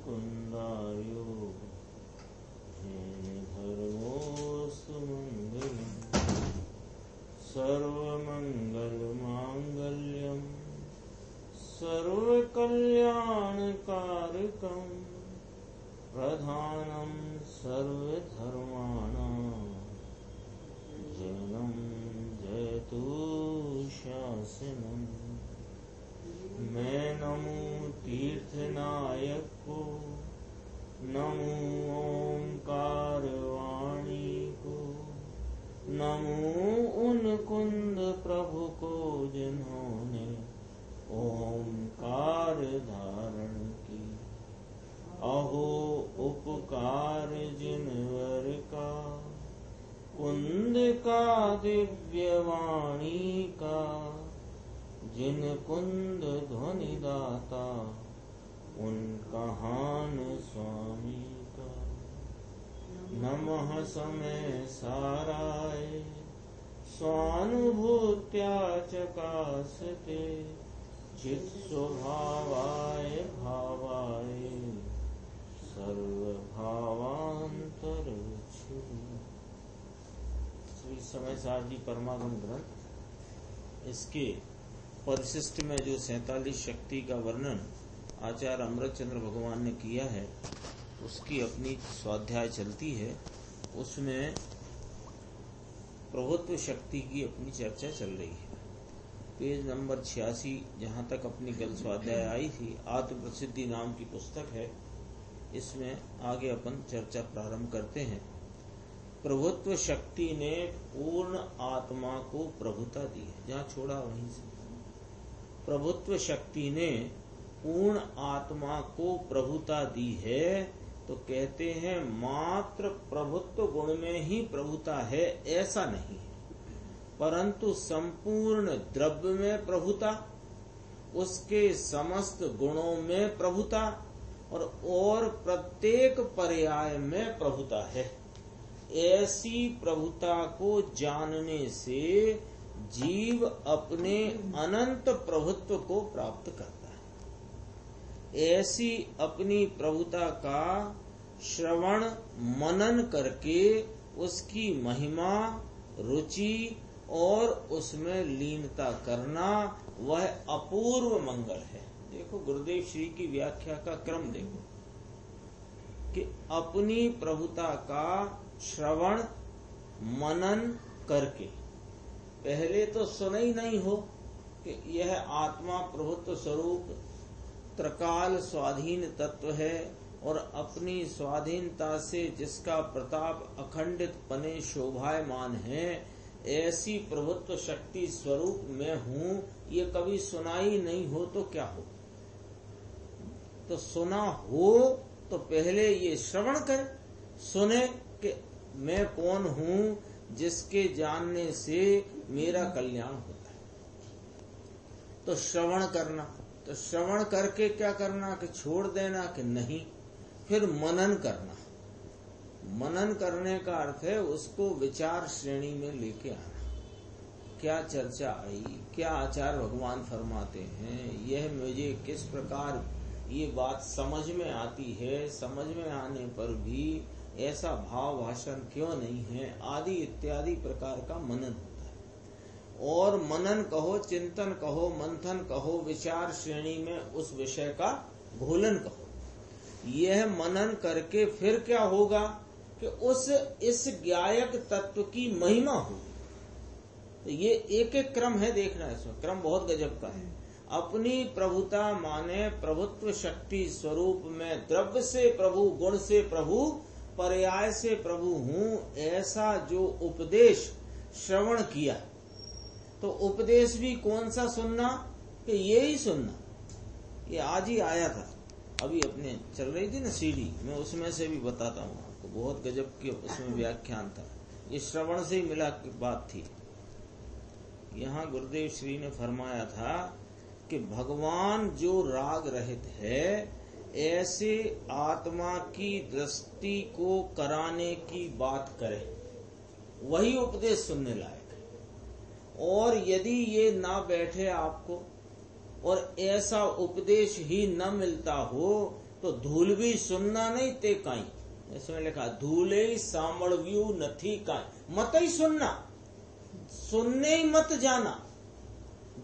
मुकुन्दायो येन धर्मोऽस्तु मङ्गलम् सर्वमङ्गलमाङ्गल्यं सर्वकल्याणकारकं प्रधानं सर्वधर्माणां जयं जयतु शासनम्। मैं नमो तीर्थनायक को, नमो ओंकार वाणी को, नमो उन कुंद प्रभु को जिन्होंने ओंकार धारण की। अहो उपकार जिनवर का, कुंद का दिव्य वाणी का, जिन कुंद ध्वनि दाता उन कहान स्वामी का। नमः समय साराय स्वानुभूत्या चकासते, चित स्वभावाय भावाय सर्वभावांतर श्री समय सार जी परमागम ग्रंथ, इसके परिशिष्ट में जो 47 शक्ति का वर्णन आचार्य अमृतचंद्र भगवान ने किया है, उसकी अपनी स्वाध्याय चलती है। उसमें प्रभुत्व शक्ति की अपनी चर्चा चल रही है। पेज नंबर 86 जहाँ तक अपनी गल स्वाध्याय आई थी, आत्म प्रसिद्धि नाम की पुस्तक है। इसमें आगे अपन चर्चा प्रारंभ करते हैं। प्रभुत्व शक्ति ने पूर्ण आत्मा को प्रभुता दी है, जहाँ छोड़ा वहीं से। प्रभुत्व शक्ति ने पूर्ण आत्मा को प्रभुता दी है, तो कहते हैं मात्र प्रभुत्व गुण में ही प्रभुता है, ऐसा नहीं है, परंतु संपूर्ण द्रव्य में प्रभुता, उसके समस्त गुणों में प्रभुता और प्रत्येक पर्याय में प्रभुता है। ऐसी प्रभुता को जानने से जीव अपने अनंत प्रभुत्व को प्राप्त करता है। ऐसी अपनी प्रभुता का श्रवण मनन करके उसकी महिमा, रुचि और उसमें लीनता करना, वह अपूर्व मंगल है। देखो गुरुदेव श्री की व्याख्या का क्रम देखो कि अपनी प्रभुता का श्रवण मनन करके, पहले तो सुना ही नहीं हो कि यह आत्मा प्रभुत्व स्वरूप त्रिकाल स्वाधीन तत्व है और अपनी स्वाधीनता से जिसका प्रताप अखंडित पने शोभायमान है, ऐसी प्रभुत्व शक्ति स्वरूप मैं हूँ, ये कभी सुना ही नहीं हो तो क्या हो। तो सुना हो तो पहले ये श्रवण कर, सुने कि मैं कौन हूँ, जिसके जानने से मेरा कल्याण होता है। तो श्रवण करना, तो श्रवण करके क्या करना कि छोड़ देना कि नहीं, फिर मनन करना। मनन करने का अर्थ है उसको विचार श्रेणी में लेके आना। क्या चर्चा आई, क्या आचार्य भगवान फरमाते हैं, यह मुझे किस प्रकार ये बात समझ में आती है, समझ में आने पर भी ऐसा भाव भाषण क्यों नहीं है, आदि इत्यादि प्रकार का मनन होता है। और मनन कहो, चिंतन कहो, मंथन कहो, विचार श्रेणी में उस विषय का घोलन कहो। यह मनन करके फिर क्या होगा कि इस ज्ञायक तत्व की महिमा होगी। तो ये एक एक क्रम है, देखना इसमें क्रम बहुत गजब का है। अपनी प्रभुता माने प्रभुत्व शक्ति स्वरूप में द्रव्य से प्रभु, गुण से प्रभु, पर्याय से प्रभु हूँ, ऐसा जो उपदेश श्रवण किया, तो उपदेश भी कौन सा सुनना कि ये ही सुनना। ये आज ही आया था, अभी अपने चल रही थी ना सीडी में, उसमें से भी बताता हूँ आपको, बहुत गजब की उसमें व्याख्यान था। ये श्रवण से ही मिला की बात थी। यहाँ गुरुदेव श्री ने फरमाया था कि भगवान जो राग रहित है, ऐसे आत्मा की दृष्टि को कराने की बात करे, वही उपदेश सुनने लायक है। और यदि ये ना बैठे आपको और ऐसा उपदेश ही न मिलता हो तो धूल भी सुनना नहीं ते काई, इसमें लिखा धूले सांवड़व्यू नथी काई, मत ही सुनना, सुनने ही मत जाना।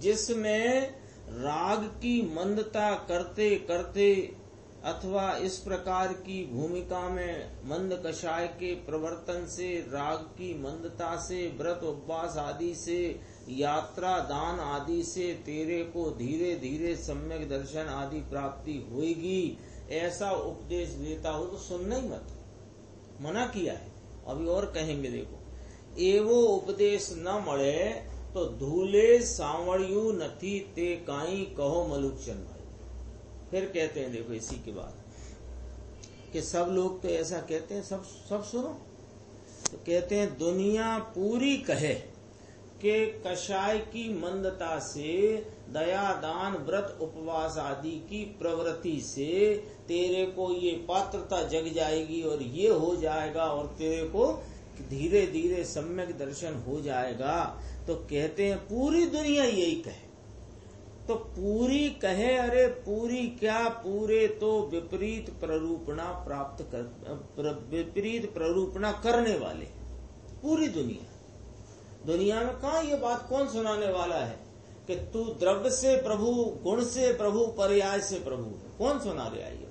जिसमें राग की मंदता करते करते अथवा इस प्रकार की भूमिका में मंद कषाय के प्रवर्तन से, राग की मंदता से, व्रत उपवास आदि से, यात्रा दान आदि से तेरे को धीरे धीरे सम्यक दर्शन आदि प्राप्ति होगी, ऐसा उपदेश देता हो तो सुनना ही मत, मना किया है। अभी और कहेंगे, देखो, एवो उपदेश न मळे तो धूले सांवड़ियू नथी ते काई कहो मलुकचंद भाई। फिर कहते हैं, देखो इसी के बाद कि सब लोग तो ऐसा कहते हैं, सब सुनो, तो कहते हैं दुनिया पूरी कहे कि कषाय की मंदता से, दया दान व्रत उपवास आदि की प्रवृत्ति से तेरे को ये पात्रता जग जाएगी और ये हो जाएगा और तेरे को धीरे धीरे सम्यक दर्शन हो जाएगा। तो कहते हैं पूरी दुनिया यही कहे। तो पूरी कहे, अरे पूरी क्या, पूरे तो विपरीत प्ररूपणा प्राप्त कर, विपरीत प्ररूपणा करने वाले पूरी दुनिया में कहा ये बात कौन सुनाने वाला है कि तू द्रव्य से प्रभु, गुण से प्रभु, पर्याय से प्रभु, कौन सुना रहा है ये?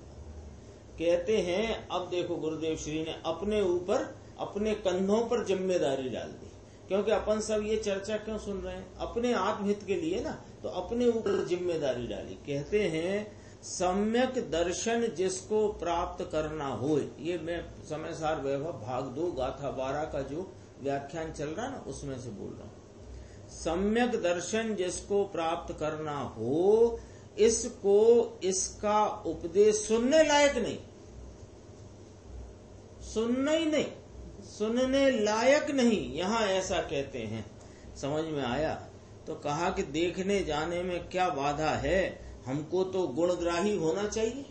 कहते हैं अब देखो गुरुदेव श्री ने अपने ऊपर, अपने कंधों पर जिम्मेदारी डाल दी, क्योंकि अपन सब ये चर्चा क्यों सुन रहे हैं? अपने आत्महित के लिए ना, तो अपने ऊपर जिम्मेदारी डाली। कहते हैं सम्यक दर्शन जिसको प्राप्त करना हो, ये मैं समय सार वैभव भाग 2 गाथा 12 का जो व्याख्यान चल रहा ना उसमें से बोल रहा हूं। सम्यक दर्शन जिसको प्राप्त करना हो, इसको इसका उपदेश सुनने लायक नहीं, सुनना ही नहीं, सुनने लायक नहीं, यहां ऐसा कहते हैं। समझ में आया? तो कहा कि देखने जाने में क्या बाधा है, हमको तो गुणग्राही होना चाहिए।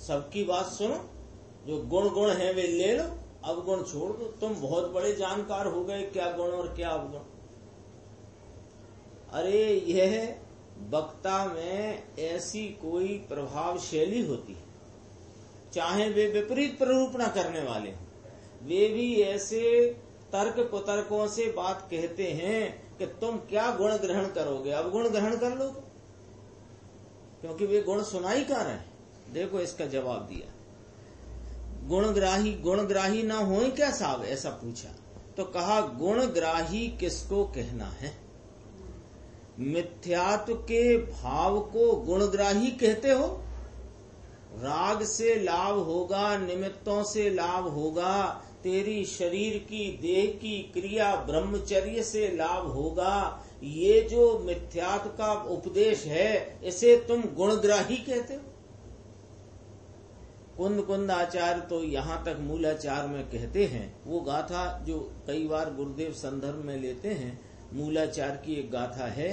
सबकी बात सुनो, जो गुण है वे ले लो, अवगुण छोड़ दो। तुम बहुत बड़े जानकार हो गए, क्या गुण और क्या अवगुण। अरे यह वक्ता में ऐसी कोई प्रभावशैली होती है, चाहे वे विपरीत प्ररूपणा करने वाले हों, वे भी ऐसे तर्क कुतर्कों से बात कहते हैं कि तुम क्या गुण ग्रहण करोगे, अवगुण ग्रहण कर लो, क्योंकि वे गुण सुनाई कर रहे हैं। देखो इसका जवाब दिया, गुणग्राही ना हो क्या साहब, ऐसा पूछा तो कहा गुणग्राही किसको कहना है? मिथ्यात्व के भाव को गुणग्राही कहते हो? राग से लाभ होगा, निमित्तों से लाभ होगा, तेरी शरीर की, देह की क्रिया, ब्रह्मचर्य से लाभ होगा, ये जो मिथ्यात्व का उपदेश है इसे तुम गुणग्राही कहते हो? कुंद आचार्य तो यहाँ तक मूलाचार में कहते हैं, वो गाथा जो कई बार गुरुदेव संदर्भ में लेते हैं, मूलाचार की एक गाथा है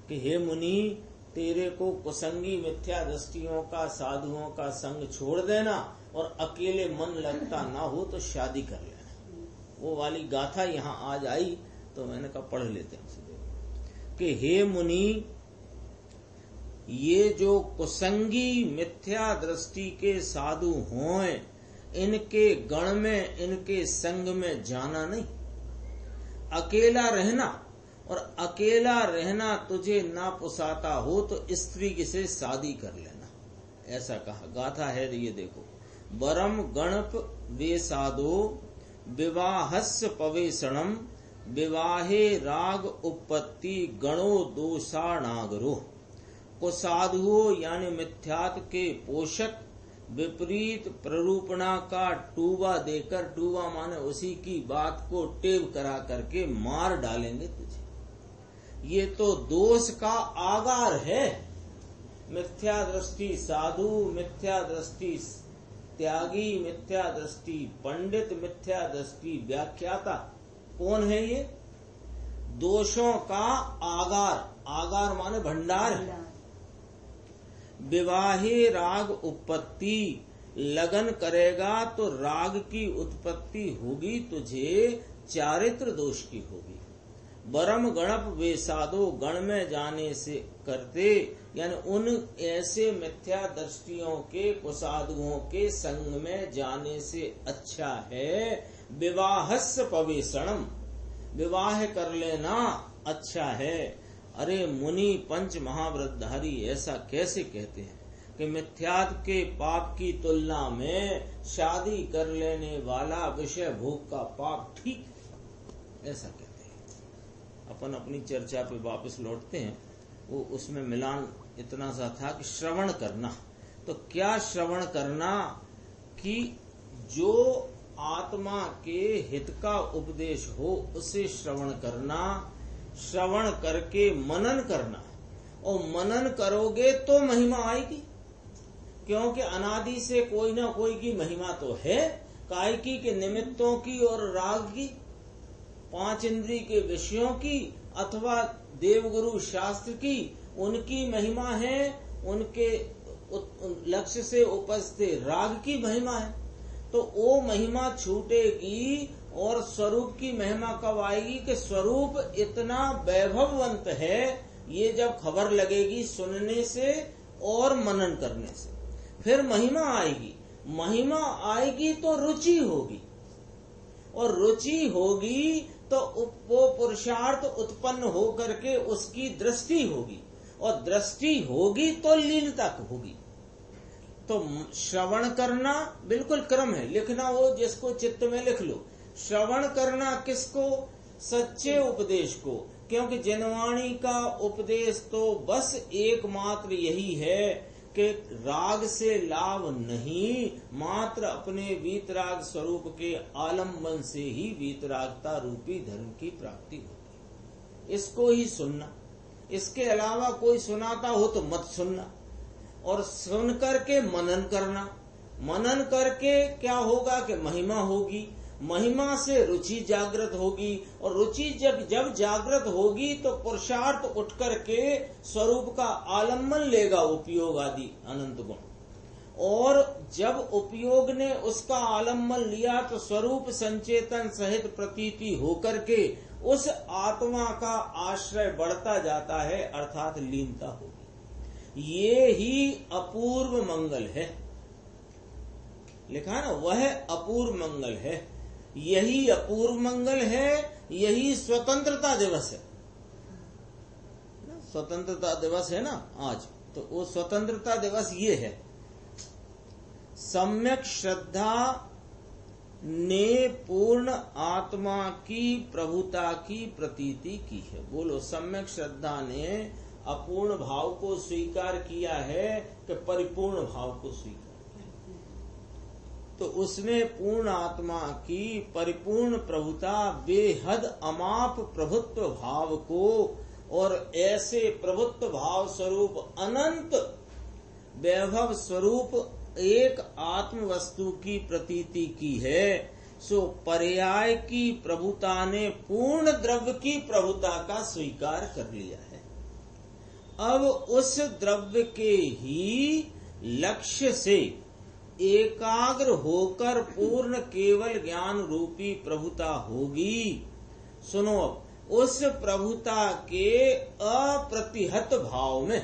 कि हे मुनि, तेरे को कुसंगी मिथ्या दृष्टियों का, साधुओं का संग छोड़ देना और अकेले मन लगता ना हो तो शादी कर लेना। वो वाली गाथा यहाँ आज आई तो मैंने कहा पढ़ लेते हैं कि हे मुनि, ये जो कुसंगी मिथ्या दृष्टि के साधु हों, इनके गण में, इनके संग में जाना नहीं, अकेला रहना, और अकेला रहना तुझे ना पुसाता हो तो स्त्री से शादी कर लेना, ऐसा कहा। गाथा है ये देखो, वरम गणप वे साधो विवाहस्य पवेशणम, विवाहे राग उपपत्ति गणो दोषाणागरो। को साधुओं यानी मिथ्यात्व के पोषक विपरीत प्ररूपणा का टूबा देकर, टूबा माने उसी की बात को टेव करा करके मार डालेंगे तुझे। ये तो दोष का आगार है। मिथ्या दृष्टि साधु, मिथ्या दृष्टि त्यागी, मिथ्या दृष्टि पंडित, मिथ्या दृष्टि व्याख्याता, कौन है ये? दोषों का आगार, आगार माने भंडार है। विवाहे राग उत्पत्ति, लगन करेगा तो राग की उत्पत्ति होगी, तुझे चारित्र दोष की होगी। वरम गणप वे साधो, गण में जाने से करते यानी उन ऐसे मिथ्या दृष्टियों के कुसाधुओं के संग में जाने से अच्छा है विवाहस्य पवेशणम, विवाह कर लेना अच्छा है। अरे मुनि पंच महाव्रतधारी ऐसा कैसे कहते हैं कि मिथ्यात्व के पाप की तुलना में शादी कर लेने वाला विषय भोग का पाप ठीक है, ऐसा कहते हैं। अपन अपनी चर्चा पे वापस लौटते हैं। वो उसमें मिलान इतना सा था कि श्रवण करना, तो क्या श्रवण करना कि जो आत्मा के हित का उपदेश हो उसे श्रवण करना, श्रवण करके मनन करना, और मनन करोगे तो महिमा आएगी, क्योंकि अनादि से कोई ना कोई की महिमा तो है, कायकी के निमित्तों की और राग की, पांच इंद्रिय के विषयों की अथवा देवगुरु शास्त्र की, उनकी महिमा है, उनके लक्ष्य से उपस्थित राग की महिमा है। तो वो महिमा छूटेगी और स्वरूप की महिमा कब आएगी कि स्वरूप इतना वैभववंत है, ये जब खबर लगेगी सुनने से और मनन करने से, फिर महिमा आएगी। महिमा आएगी तो रुचि होगी, और रुचि होगी तो वो पुरुषार्थ उत्पन्न होकर के उसकी दृष्टि होगी, और दृष्टि होगी तो लीनता होगी। तो श्रवण करना बिल्कुल क्रम है, लिखना वो जिसको चित्त में लिख लो। श्रवण करना किसको? सच्चे उपदेश को, क्योंकि जनवाणी का उपदेश तो बस एकमात्र यही है कि राग से लाभ नहीं, मात्र अपने वीतराग स्वरूप के आलम्बन से ही वीतरागता रूपी धर्म की प्राप्ति होती। इसको ही सुनना, इसके अलावा कोई सुनाता हो तो मत सुनना, और सुन करके मनन करना। मनन करके क्या होगा कि महिमा होगी, महिमा से रुचि जागृत होगी, और रुचि जब जागृत होगी तो पुरुषार्थ उठ करके स्वरूप का आलम्बन लेगा, उपयोग आदि अनंत गुण। और जब उपयोग ने उसका आलम्बन लिया तो स्वरूप संचेतन सहित प्रतीति होकर के उस आत्मा का आश्रय बढ़ता जाता है, अर्थात लीनता होगी। ये ही अपूर्व मंगल है, लिखा है ना, वह अपूर्व मंगल है। यही अपूर्व मंगल है, यही स्वतंत्रता दिवस है। स्वतंत्रता दिवस है ना आज, तो वो स्वतंत्रता दिवस ये है। सम्यक श्रद्धा ने पूर्ण आत्मा की प्रभुता की प्रतीति की है। बोलो, सम्यक श्रद्धा ने अपूर्ण भाव को स्वीकार किया है कि परिपूर्ण भाव को स्वीकार, तो उसने पूर्ण आत्मा की परिपूर्ण प्रभुता, बेहद अमाप प्रभुत्व भाव को, और ऐसे प्रभुत्व भाव स्वरूप अनंत वैभव स्वरूप एक आत्म वस्तु की प्रतीति की है। सो पर्याय की प्रभुता ने पूर्ण द्रव्य की प्रभुता का स्वीकार कर लिया है। अब उस द्रव्य के ही लक्ष्य से एकाग्र होकर पूर्ण केवल ज्ञान रूपी प्रभुता होगी। सुनो, उस प्रभुता के अप्रतिहत भाव में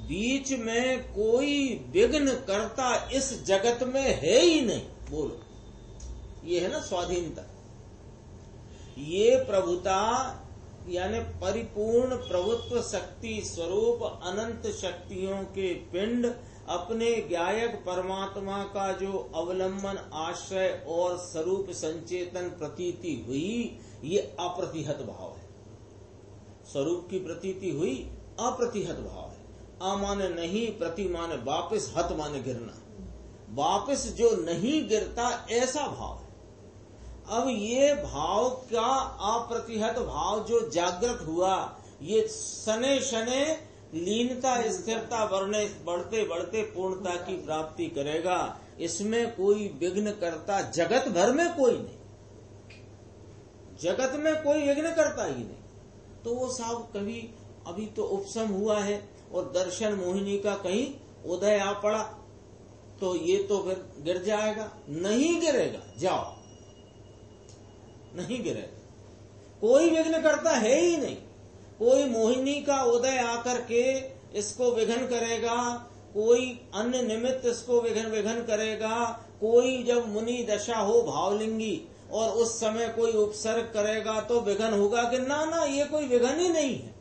बीच में कोई विघ्न करता इस जगत में है ही नहीं। बोलो, ये है ना स्वाधीनता। ये प्रभुता यानी परिपूर्ण प्रभुत्व शक्ति स्वरूप अनंत शक्तियों के पिंड अपने ज्ञायक परमात्मा का जो अवलंबन, आश्रय और स्वरूप संचेतन प्रतीति हुई, ये अप्रतिहत भाव है। स्वरूप की प्रतीति हुई, अप्रतिहत भाव है। अमाने नहीं, प्रति माने वापिस, हत माने गिरना, वापिस जो नहीं गिरता, ऐसा भाव है। अब ये भाव का अप्रतिहत भाव जो जागृत हुआ, ये शनै शनै लीनता स्थिरता बढ़ते बढ़ते पूर्णता की प्राप्ति करेगा। इसमें कोई विघ्न करता जगत भर में कोई नहीं, जगत में कोई विघ्न करता ही नहीं। तो वो साहब कभी अभी तो उपशम हुआ है और दर्शन मोहिनी का कहीं उदय आ पड़ा, तो ये तो फिर गिर जाएगा। नहीं गिरेगा, जाओ, नहीं गिरेगा। कोई विघ्न करता है ही नहीं। कोई मोहिनी का उदय आकर के इसको विघन करेगा, कोई अन्य निमित्त इसको विघन करेगा, कोई जब मुनि दशा हो भावलिंगी और उस समय कोई उपसर्ग करेगा तो विघन होगा कि ना, ये कोई विघन ही नहीं है,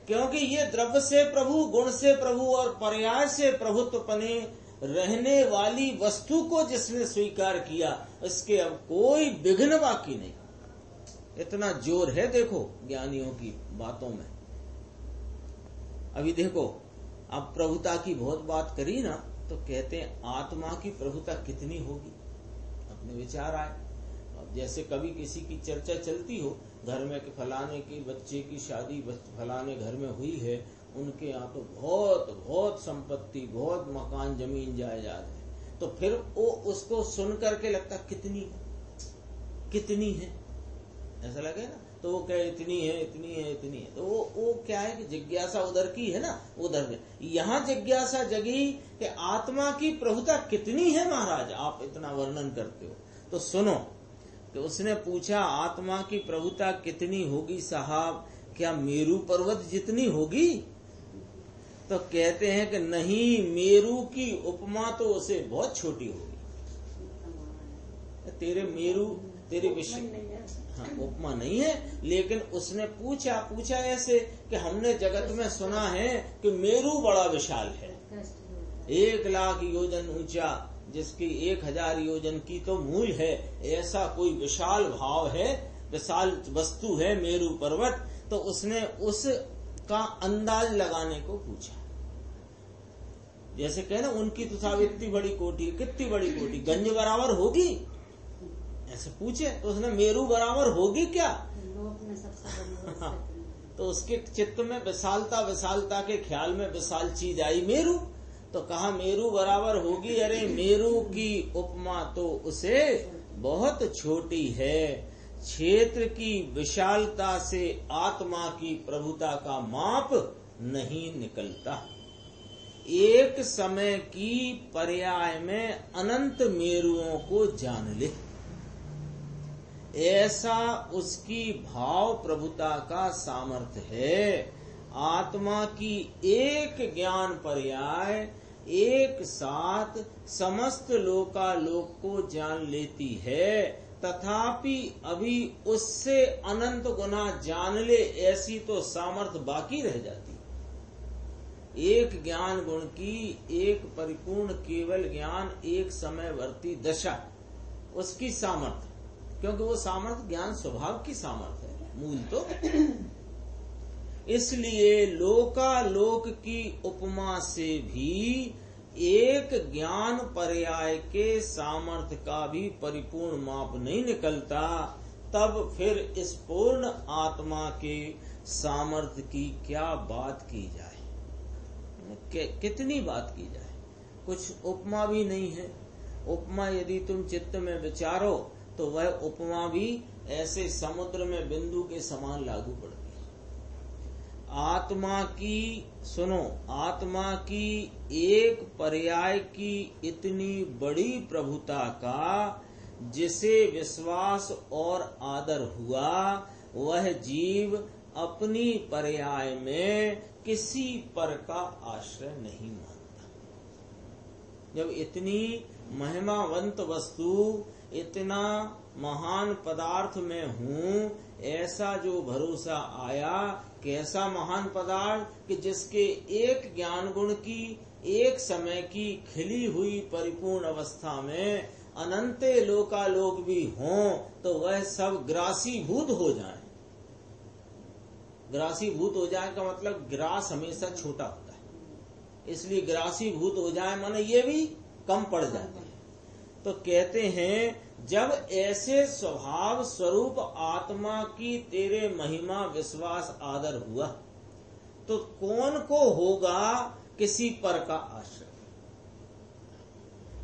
क्योंकि ये द्रव्य से प्रभु, गुण से प्रभु और पर्याय से प्रभुत्व पने रहने वाली वस्तु को जिसने स्वीकार किया, इसके अब कोई विघ्न बाकी नहीं। इतना जोर है देखो ज्ञानियों की बातों में। अभी देखो, अब प्रभुता की बहुत बात करी ना, तो कहते हैं आत्मा की प्रभुता कितनी होगी, अपने विचार आए। अब जैसे कभी किसी की चर्चा चलती हो, घर में कि फलाने की बच्चे की शादी फलाने घर में हुई है, उनके यहाँ तो बहुत संपत्ति, बहुत मकान जमीन जायदाद है, तो फिर वो उसको सुन करके लगता कितनी है ऐसा लगे ना, तो वो क्या इतनी है, तो वो क्या है कि जिज्ञासा उधर की है ना, उधर यहाँ जिज्ञासा जगी कि आत्मा की प्रभुता कितनी है महाराज, आप इतना वर्णन करते हो। तो सुनो, तो उसने पूछा आत्मा की प्रभुता कितनी होगी साहब, क्या मेरू पर्वत जितनी होगी? तो कहते हैं कि नहीं, मेरू की उपमा तो उसे बहुत छोटी होगी। तेरे विषय हाँ उपमा नहीं है, लेकिन उसने पूछा ऐसे कि हमने जगत में सुना है कि मेरू बड़ा विशाल है, 1,00,000 योजन ऊंचा, जिसकी 1,000 योजन की तो मूल है, ऐसा कोई विशाल भाव है, विशाल वस्तु है मेरू पर्वत। तो उसने उसका अंदाज लगाने को पूछा, जैसे कहे ना उनकी तो साहब इतनी बड़ी कोठी, कितनी बड़ी कोठी, गंज बराबर होगी, ऐसे पूछे। तो उसने मेरू बराबर होगी क्या? तो उसके चित्त में विशालता के ख्याल में विशाल चीज आई मेरू, तो कहा मेरू बराबर होगी। अरे मेरू की उपमा तो उसे बहुत छोटी है, क्षेत्र की विशालता से आत्मा की प्रभुता का माप नहीं निकलता। एक समय की पर्याय में अनंत मेरुओं को जान ले, ऐसा उसकी भाव प्रभुता का सामर्थ्य है। आत्मा की एक ज्ञान पर्याय एक साथ समस्त लोकालोक को जान लेती है, तथापि अभी उससे अनंत गुना जान ले ऐसी तो सामर्थ्य बाकी रह जाती। एक ज्ञान गुण की एक परिपूर्ण केवल ज्ञान एक समयवर्ती दशा, उसकी सामर्थ्य, क्योंकि वो सामर्थ्य ज्ञान स्वभाव की सामर्थ्य है मूल तो। इसलिए लोकालोक की उपमा से भी एक ज्ञान पर्याय के सामर्थ्य का भी परिपूर्ण माप नहीं निकलता, तब फिर इस पूर्ण आत्मा के सामर्थ्य की क्या बात की जाए, कितनी बात की जाए। कुछ उपमा भी नहीं है। उपमा यदि तुम चित्त में विचारो तो वह उपमा भी ऐसे समुद्र में बिंदु के समान लागू पड़ती है। आत्मा की सुनो, आत्मा की एक पर्याय की इतनी बड़ी प्रभुता का जिसे विश्वास और आदर हुआ, वह जीव अपनी पर्याय में किसी पर का आश्रय नहीं मानता। जब इतनी महिमावंत वस्तु, इतना महान पदार्थ में हूँ, ऐसा जो भरोसा आया, कैसा महान पदार्थ कि जिसके एक ज्ञान गुण की एक समय की खिली हुई परिपूर्ण अवस्था में अनंत लोकालोक भी हों, तो वह सब ग्रासीभूत हो जाए। ग्रासीभूत हो जाए का मतलब ग्रास हमेशा छोटा होता है, इसलिए ग्रासीभूत हो जाए माने ये भी कम पड़ जाते हैं। तो कहते हैं जब ऐसे स्वभाव स्वरूप आत्मा की तेरे महिमा विश्वास आदर हुआ, तो कौन को होगा किसी पर का आश्रय।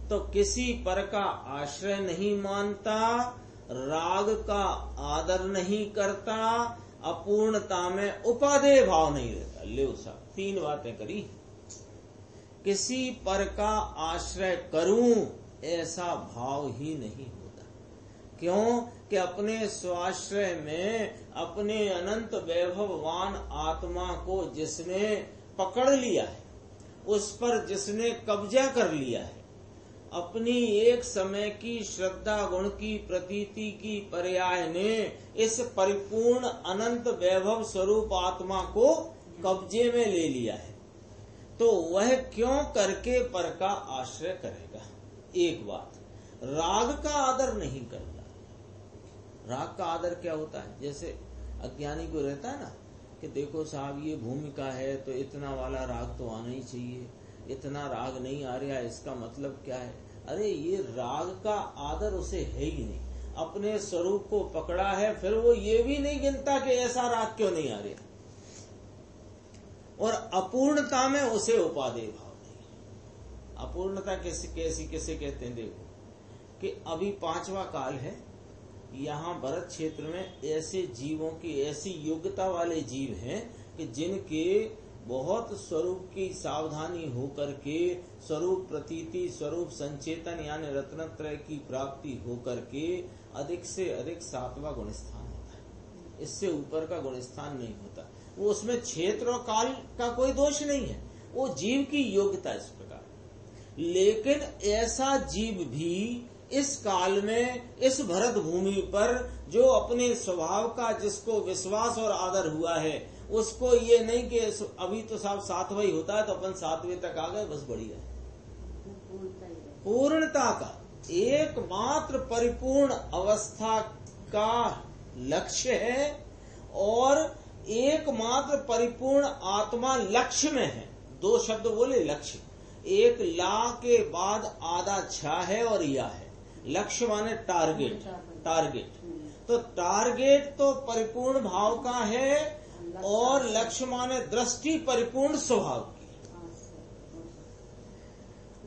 तो किसी पर का आश्रय नहीं मानता, राग का आदर नहीं करता, अपूर्णता में उपादेय भाव नहीं रहता। ले साहब 3 बातें करी। किसी पर का आश्रय करूं ऐसा भाव ही नहीं होता। क्यों कि अपने स्वाश्रय में अपने अनंत वैभववान आत्मा को जिसने पकड़ लिया है, उस पर जिसने कब्जा कर लिया है, अपनी एक समय की श्रद्धा गुण की प्रतीति की पर्याय ने इस परिपूर्ण अनंत वैभव स्वरूप आत्मा को कब्जे में ले लिया है, तो वह क्यों करके पर का आश्रय करेगा। एक बात, राग का आदर नहीं करता। राग का आदर क्या होता है, जैसे अज्ञानी को रहता है ना कि देखो साहब ये भूमिका है तो इतना वाला राग तो आना ही चाहिए, इतना राग नहीं आ रहा, इसका मतलब क्या है। अरे ये राग का आदर उसे है ही नहीं, अपने स्वरूप को पकड़ा है, फिर वो ये भी नहीं गिनता कि ऐसा राग क्यों नहीं आ रहा, और अपूर्णता में उसे उपादेय भाव नहीं। अपूर्णता कैसी कैसे कहते हैं, देखो कि अभी 5वां काल है, यहाँ भरत क्षेत्र में ऐसे जीवों की ऐसी योग्यता वाले जीव हैं कि जिनके बहुत स्वरूप की सावधानी होकर के स्वरूप प्रतीति स्वरूप संचेतन यानी रत्नत्रय की प्राप्ति होकर के अधिक से अधिक 7वां गुण स्थान होता है, इससे ऊपर का गुण स्थान नहीं होता। वो उसमें क्षेत्र और काल का कोई दोष नहीं है, वो जीव की योग्यता इस प्रकार। लेकिन ऐसा जीव भी इस काल में इस भरत भूमि पर जो अपने स्वभाव का जिसको विश्वास और आदर हुआ है, उसको ये नहीं कि अभी तो साहब 7वां ही होता है तो अपन 7वें तक आ गए, बस बढ़िया। पूर्णता का एकमात्र परिपूर्ण अवस्था का लक्ष्य है, और एकमात्र परिपूर्ण आत्मा लक्ष्य में है। 2 शब्द बोले लक्ष्य, एक ला के बाद आधा छा है और या है। लक्ष्य माने टारगेट, टारगेट तो टारगेट तो परिपूर्ण भाव का है, और लक्ष्य माने दृष्टि परिपूर्ण स्वभाव की।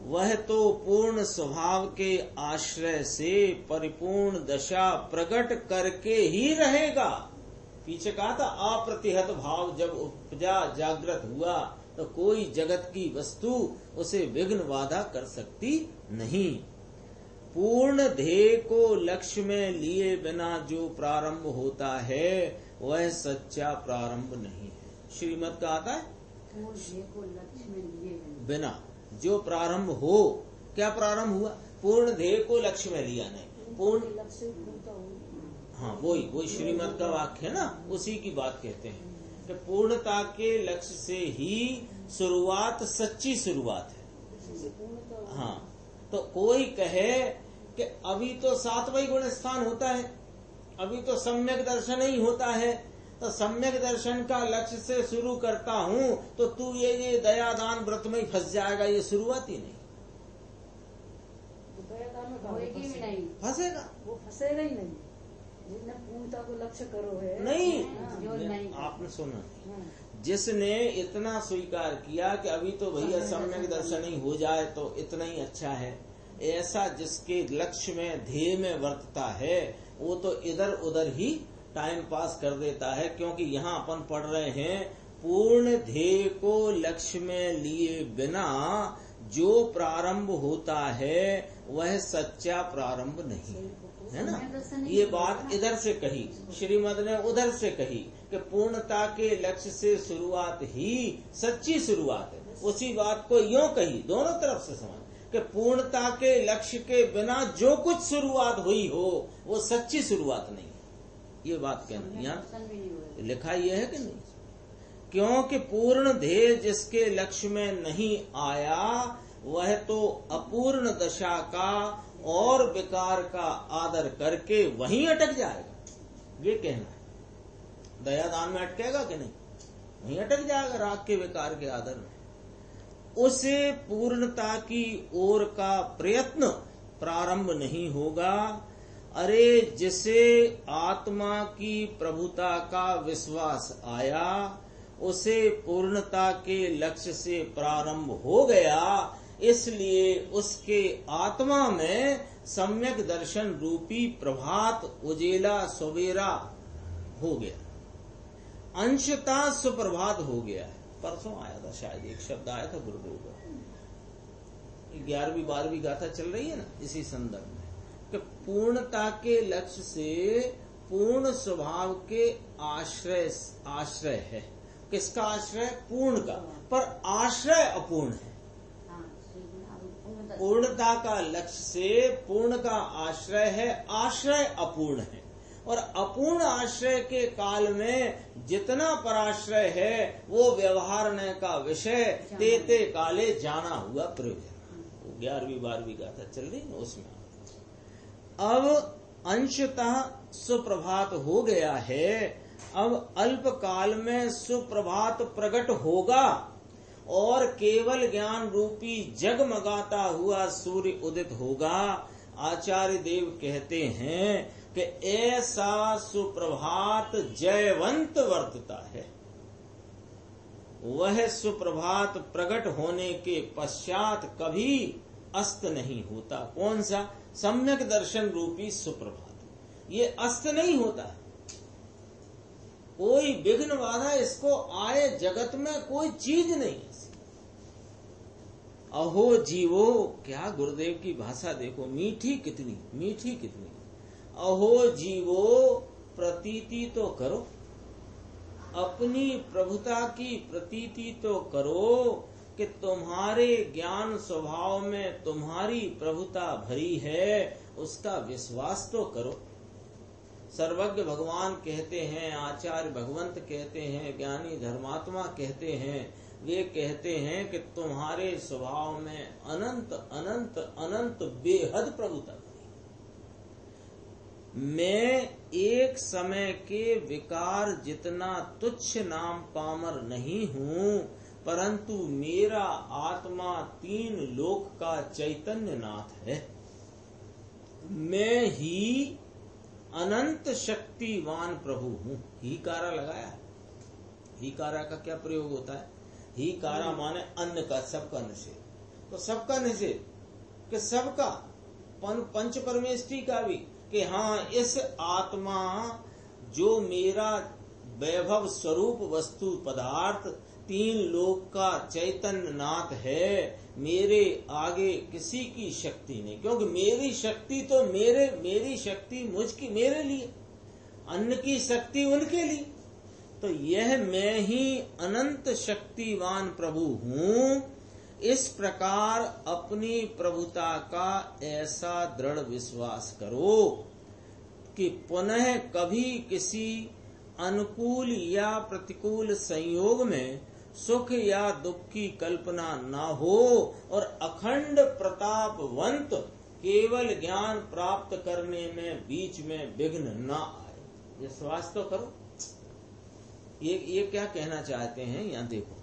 वह तो पूर्ण स्वभाव के आश्रय से परिपूर्ण दशा प्रकट करके ही रहेगा। पीछे कहा था अप्रतिहत भाव जब उपजा जागृत हुआ तो कोई जगत की वस्तु उसे विघ्न बाधा कर सकती नहीं। पूर्ण ध्येय को लक्ष्य में लिए बिना जो प्रारंभ होता है वह सच्चा प्रारंभ नहीं है। श्रीमद् का आता है पूर्ण ध्येय को लक्ष्य में लिए बिना जो प्रारंभ हो, क्या प्रारंभ हुआ, पूर्ण ध्येय को लक्ष्य में लिया नहीं। पूर्ण लक्ष्य, हाँ वही श्रीमद् का वाक्य है ना, उसी की बात कहते हैं कि पूर्णता के लक्ष्य से ही शुरुआत सच्ची शुरुआत है। हाँ, तो कोई कहे कि अभी तो 7वां गुण स्थान होता है, अभी तो सम्यक दर्शन ही होता है, तो सम्यक दर्शन का लक्ष्य से शुरू करता हूँ तो तू ये दया दान व्रत में ही फंस जाएगा, ये शुरुआत ही नहीं। फंसेगा, वो फंसेगा ही नहीं। जिसने पूर्णता को लक्ष्य करो है नहीं, आपने सुना, जिसने इतना स्वीकार किया कि अभी तो भैया सम्यक दर्शन ही हो जाए तो इतना ही अच्छा है, ऐसा जिसके लक्ष्य में ध्येय में वर्तता है वो तो इधर उधर ही टाइम पास कर देता है। क्योंकि यहाँ अपन पढ़ रहे हैं पूर्ण ध्येय को लक्ष्य में लिए बिना जो प्रारंभ होता है वह सच्चा प्रारंभ नहीं है ना। ये बात इधर से कही, श्रीमद् ने उधर से कही कि पूर्णता के लक्ष्य से शुरुआत ही सच्ची शुरुआत है। उसी बात को यूं कही, दोनों तरफ से समझ कि पूर्णता के लक्ष्य के बिना जो कुछ शुरुआत हुई हो वो सच्ची शुरुआत नहीं है। ये बात कहना यहाँ लिखा यह है कि नहीं, क्योंकि पूर्ण ध्येय जिसके लक्ष्य में नहीं आया वह तो अपूर्ण दशा का और विकार का आदर करके वहीं अटक जाएगा। ये कहना है, दयादान में अटकेगा कि नहीं, वहीं अटक जाएगा राग के विकार के आदर में। उसे पूर्णता की ओर का प्रयत्न प्रारंभ नहीं होगा। अरे जिसे आत्मा की प्रभुता का विश्वास आया उसे पूर्णता के लक्ष्य से प्रारंभ हो गया, इसलिए उसके आत्मा में सम्यक दर्शन रूपी प्रभात उजेला सवेरा हो गया, अंशतः सुप्रभात हो गया है। परसों आया था शायद एक शब्द आया था गुरुदेव का, 11वीं 12वीं गाथा चल रही है ना इसी संदर्भ में, कि पूर्णता के लक्ष्य से पूर्ण स्वभाव के आश्रय है। किसका आश्रय? पूर्ण का। पर आश्रय अपूर्ण है। पूर्णता का लक्ष्य से पूर्ण का आश्रय है, आश्रय अपूर्ण है। और अपूर्ण आश्रय के काल में जितना पराश्रय है वो व्यवहारने का विषय तेते काले जाना हुआ प्रयोजन। 11वीं 12वीं गाथा चल रही है उसमें। अब अंशतः सुप्रभात हो गया है। अब अल्प काल में सुप्रभात प्रकट होगा और केवल ज्ञान रूपी जगमगाता हुआ सूर्य उदित होगा। आचार्य देव कहते हैं कि ऐसा सुप्रभात जयवंत वर्तता है। वह सुप्रभात प्रकट होने के पश्चात कभी अस्त नहीं होता। कौन सा? सम्यक दर्शन रूपी सुप्रभात। ये अस्त नहीं होता। कोई विघ्न बाधा इसको आए जगत में कोई चीज नहीं है। अहो जीवो, क्या गुरुदेव की भाषा देखो, मीठी कितनी, मीठी कितनी। अहो जीवो, प्रतीति तो करो, अपनी प्रभुता की प्रतीति तो करो कि तुम्हारे ज्ञान स्वभाव में तुम्हारी प्रभुता भरी है, उसका विश्वास तो करो। सर्वज्ञ भगवान कहते हैं, आचार्य भगवंत कहते हैं, ज्ञानी धर्मात्मा कहते हैं, वे कहते हैं कि तुम्हारे स्वभाव में अनंत अनंत अनंत बेहद प्रभुता। मैं एक समय के विकार जितना तुच्छ नाम पामर नहीं हूँ, परंतु मेरा आत्मा 3 लोक का चैतन्य नाथ है। मैं ही अनंत शक्तिवान प्रभु हूँ। ही कारा लगाया। ही कारा का क्या प्रयोग होता है? ही कारा माने अन्न का, सबका निषेध। तो सबका निषेध कि सबका पंच परमेष्टि का भी, कि हाँ इस आत्मा जो मेरा वैभव स्वरूप वस्तु पदार्थ 3 लोक का चैतन्य नाथ है, मेरे आगे किसी की शक्ति नहीं। क्योंकि मेरी शक्ति तो मेरी शक्ति मुझकी, मेरे लिए, अन्न की शक्ति उनके लिए। तो यह मैं ही अनंत शक्तिवान प्रभु हूँ। इस प्रकार अपनी प्रभुता का ऐसा दृढ़ विश्वास करो कि पुनः कभी किसी अनुकूल या प्रतिकूल संयोग में सुख या दुख की कल्पना न हो और अखंड प्रतापवंत केवल ज्ञान प्राप्त करने में बीच में विघ्न न आए। विश्वास तो करो। ये क्या कहना चाहते हैं यहाँ देखो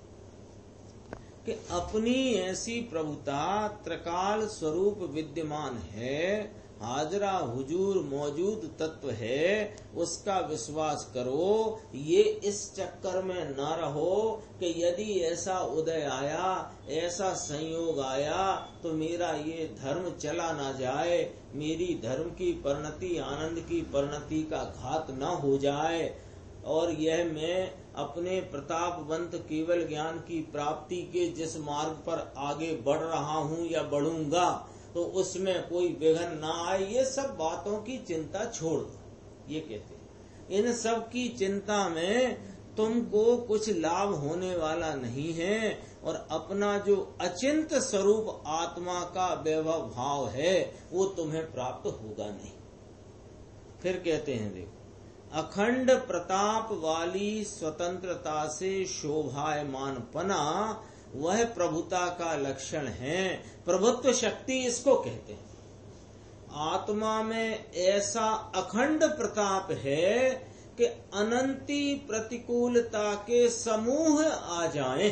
कि अपनी ऐसी प्रभुता त्रिकाल स्वरूप विद्यमान है, हाजरा हुजूर मौजूद तत्व है, उसका विश्वास करो। ये इस चक्कर में न रहो कि यदि ऐसा उदय आया, ऐसा संयोग आया तो मेरा ये धर्म चला ना जाए, मेरी धर्म की परिणति आनंद की परिणति का घात न हो जाए, और यह मैं अपने प्रतापवंत केवल ज्ञान की प्राप्ति के जिस मार्ग पर आगे बढ़ रहा हूँ या बढ़ूंगा तो उसमें कोई विघ्न ना आए। ये सब बातों की चिंता छोड़ दो। ये कहते हैं इन सब की चिंता में तुमको कुछ लाभ होने वाला नहीं है, और अपना जो अचिंत स्वरूप आत्मा का वैभव भाव है वो तुम्हें प्राप्त होगा नहीं। फिर कहते हैं देखो, अखंड प्रताप वाली स्वतंत्रता से शोभायमान पना वह प्रभुता का लक्षण है। प्रभुत्व शक्ति इसको कहते हैं। आत्मा में ऐसा अखंड प्रताप है कि अनंती प्रतिकूलता के समूह आ जाएं,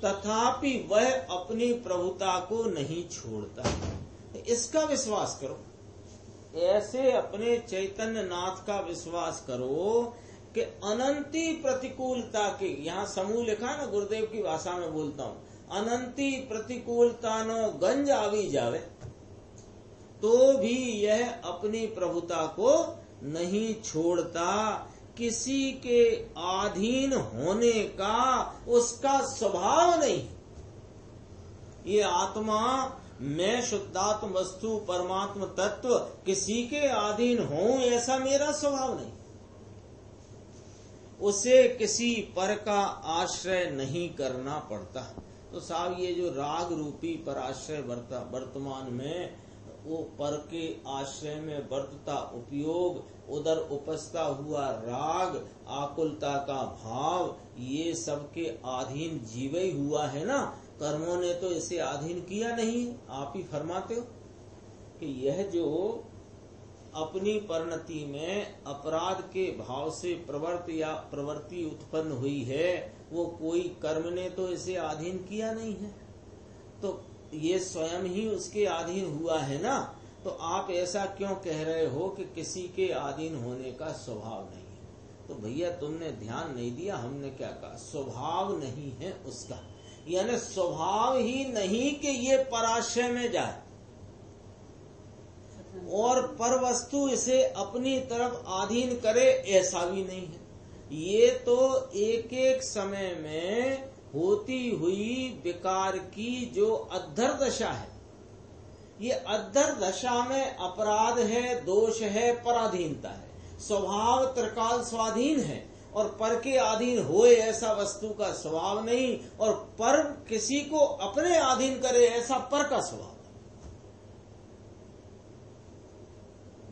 तथापि वह अपनी प्रभुता को नहीं छोड़ता। इसका विश्वास करो। ऐसे अपने चैतन्य नाथ का विश्वास करो कि अनंती प्रतिकूलता के, यहाँ समूह लिखा ना, गुरुदेव की भाषा में बोलता हूँ, अनंती प्रतिकूलता नो गंज आवी जावे तो भी यह अपनी प्रभुता को नहीं छोड़ता। किसी के अधीन होने का उसका स्वभाव नहीं। ये आत्मा मैं शुद्धात्म वस्तु परमात्म तत्व किसी के अधीन हूं, ऐसा मेरा स्वभाव नहीं। उसे किसी पर का आश्रय नहीं करना पड़ता। तो साहब ये जो राग रूपी पर आश्रय वर्तमान में वो पर के आश्रय में वर्तता उपयोग, उधर उपजता हुआ राग, आकुलता का भाव, ये सबके अधीन जीव ही हुआ है ना। कर्मों ने तो इसे अधीन किया नहीं। आप ही फरमाते हो कि यह जो अपनी परिणति में अपराध के भाव से प्रवृत्ति उत्पन्न हुई है, वो कोई कर्म ने तो इसे अधीन किया नहीं है, तो ये स्वयं ही उसके अधीन हुआ है ना। तो आप ऐसा क्यों कह रहे हो कि किसी के अधीन होने का स्वभाव नहीं है? तो भैया तुमने ध्यान नहीं दिया, हमने क्या कहा, स्वभाव नहीं है उसका, यानी स्वभाव ही नहीं कि ये पराश्रय में जाए और पर वस्तु इसे अपनी तरफ अधीन करे, ऐसा भी नहीं है। ये तो एक एक समय में होती हुई विकार की जो अद्धर दशा है, ये अद्धर दशा में अपराध है, दोष है, पराधीनता है। स्वभाव त्रिकाल स्वाधीन है और पर के अधीन होए ऐसा वस्तु का स्वभाव नहीं, और पर किसी को अपने अधीन करे ऐसा पर का स्वभाव।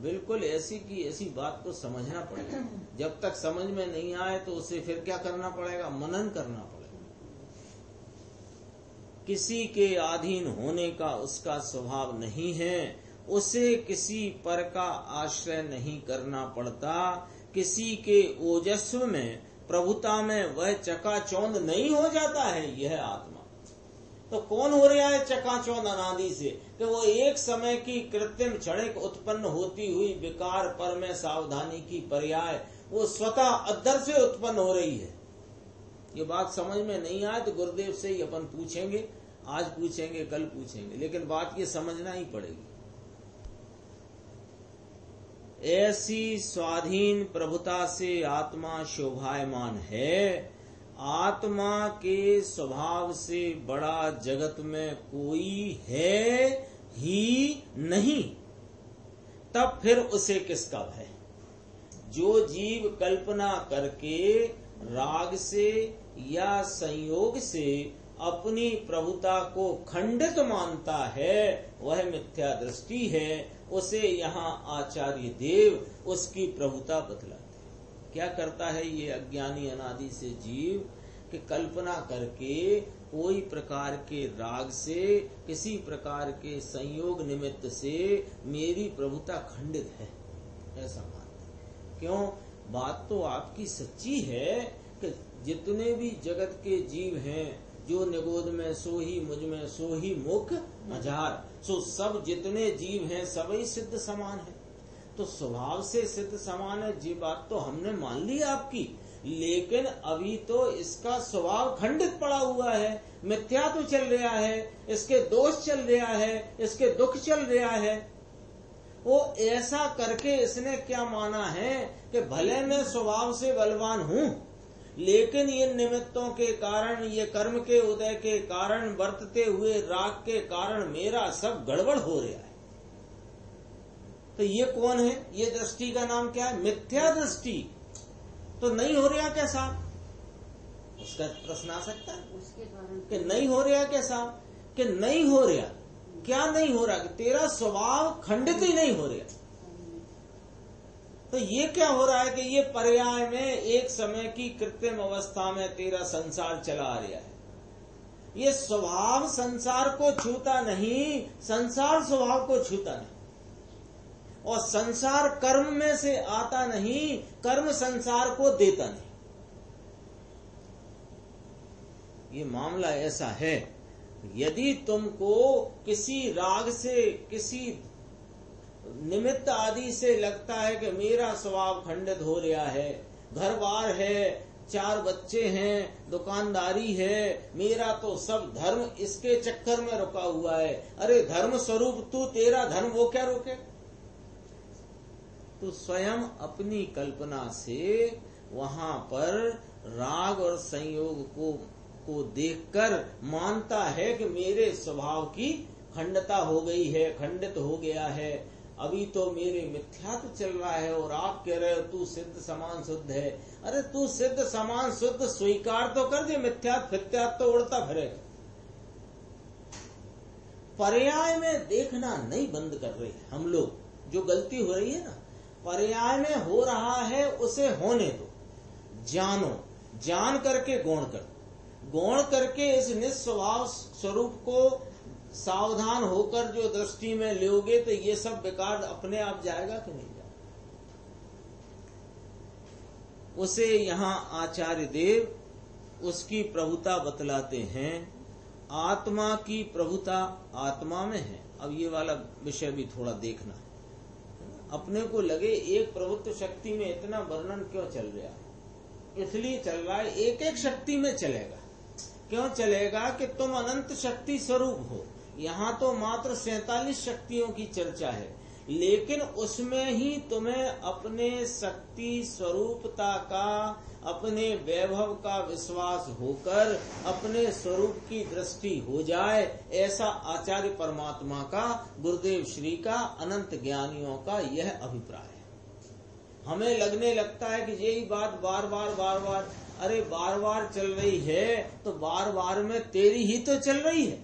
बिल्कुल ऐसी की ऐसी बात को समझना पड़ेगा। जब तक समझ में नहीं आए तो उसे फिर क्या करना पड़ेगा, मनन करना पड़ेगा। किसी के अधीन होने का उसका स्वभाव नहीं है, उसे किसी पर का आश्रय नहीं करना पड़ता, किसी के ओजस्व में प्रभुता में वह चकाचौंध नहीं हो जाता है यह आत्मा। तो कौन हो रहा है चकाचौंध अनादि से, कि वो एक समय की कृत्रिम क्षणिक उत्पन्न होती हुई विकार पर में सावधानी की पर्याय वो स्वतः अद्धर से उत्पन्न हो रही है। ये बात समझ में नहीं आए तो गुरुदेव से ही अपन पूछेंगे, आज पूछेंगे, कल पूछेंगे, लेकिन बात ये समझना ही पड़ेगी। ऐसी स्वाधीन प्रभुता से आत्मा शोभायमान है। आत्मा के स्वभाव से बड़ा जगत में कोई है ही नहीं, तब फिर उसे किसका भय। जो जीव कल्पना करके राग से या संयोग से अपनी प्रभुता को खंडित मानता है, वह मिथ्या दृष्टि है। उसे यहाँ आचार्य देव उसकी प्रभुता बतलाते। क्या करता है ये अज्ञानी अनादि से जीव, कि कल्पना करके कोई प्रकार के राग से, किसी प्रकार के संयोग निमित्त से मेरी प्रभुता खंडित है, ऐसा मानते। क्यों? बात तो आपकी सच्ची है कि जितने भी जगत के जीव हैं, जो निगोद में सो ही मुझ में सो ही मुख हजार, सो सब जितने जीव हैं सभी सिद्ध समान है। तो स्वभाव से सिद्ध समान है, जी बात तो हमने मान ली आपकी, लेकिन अभी तो इसका स्वभाव खंडित पड़ा हुआ है, मिथ्या तो चल रहा है, इसके दोष चल रहा है, इसके दुख चल रहा है। वो ऐसा करके इसने क्या माना है कि भले मैं स्वभाव से बलवान हूं, लेकिन ये निमित्तों के कारण, ये कर्म के उदय के कारण, बरतते हुए राग के कारण मेरा सब गड़बड़ हो रहा है। तो ये कौन है? ये दृष्टि का नाम क्या है? मिथ्या दृष्टि। तो नहीं हो रहा क्या साहब? उसका प्रश्न आ सकता है उसके कारण कि नहीं हो रहा क्या साहब? कि नहीं हो रहा, क्या नहीं हो रहा? कि तेरा स्वभाव खंडित ही नहीं हो रहा। तो ये क्या हो रहा है कि ये पर्याय में एक समय की कृत्रिम अवस्था में तेरा संसार चला आ रहा है। ये स्वभाव संसार को छूता नहीं, संसार स्वभाव को छूता नहीं, और संसार कर्म में से आता नहीं, कर्म संसार को देता नहीं। ये मामला ऐसा है। यदि तुमको किसी राग से, किसी निमित्त आदि से लगता है कि मेरा स्वभाव खंडित हो रहा है, घर बार है, 4 बच्चे हैं, दुकानदारी है, मेरा तो सब धर्म इसके चक्कर में रुका हुआ है। अरे धर्म स्वरूप तू, तेरा धर्म वो क्या रोके? तो स्वयं अपनी कल्पना से वहां पर राग और संयोग को देखकर मानता है कि मेरे स्वभाव की खंडता हो गई है, खंडित हो गया है, अभी तो मेरे मिथ्यात्व चल रहा है और आप कह रहे हो तू सिद्ध समान शुद्ध है। अरे तू सिद्ध समान शुद्ध स्वीकार तो कर दे, मिथ्यात्व फित्यात्व तो उड़ता फिरेगा। पर्याय में देखना नहीं बंद कर रहे हम लोग। जो गलती हो रही है ना, पर्याय में हो रहा है उसे होने दो, जानो, जान करके गौण कर, गौण करके इस निस्वभाव स्वरूप को सावधान होकर जो दृष्टि में लोगे तो ये सब बेकार अपने आप जाएगा कि नहीं जाएगा। उसे यहाँ आचार्य देव उसकी प्रभुता बतलाते हैं। आत्मा की प्रभुता आत्मा में है। अब ये वाला विषय भी थोड़ा देखना। अपने को लगे एक प्रभुत्व शक्ति में इतना वर्णन क्यों चल रहा है, इसलिए चल रहा है एक एक शक्ति में चलेगा। क्यों चलेगा कि तुम अनंत शक्ति स्वरूप हो। यहाँ तो मात्र 47 शक्तियों की चर्चा है, लेकिन उसमें ही तुम्हें अपने शक्ति स्वरूपता का, अपने वैभव का विश्वास होकर अपने स्वरूप की दृष्टि हो जाए, ऐसा आचार्य परमात्मा का, गुरुदेव श्री का, अनंत ज्ञानियों का यह अभिप्राय है। हमें लगने लगता है कि यही बात बार बार अरे बार बार चल रही है तो बार बार में तेरी ही तो चल रही है।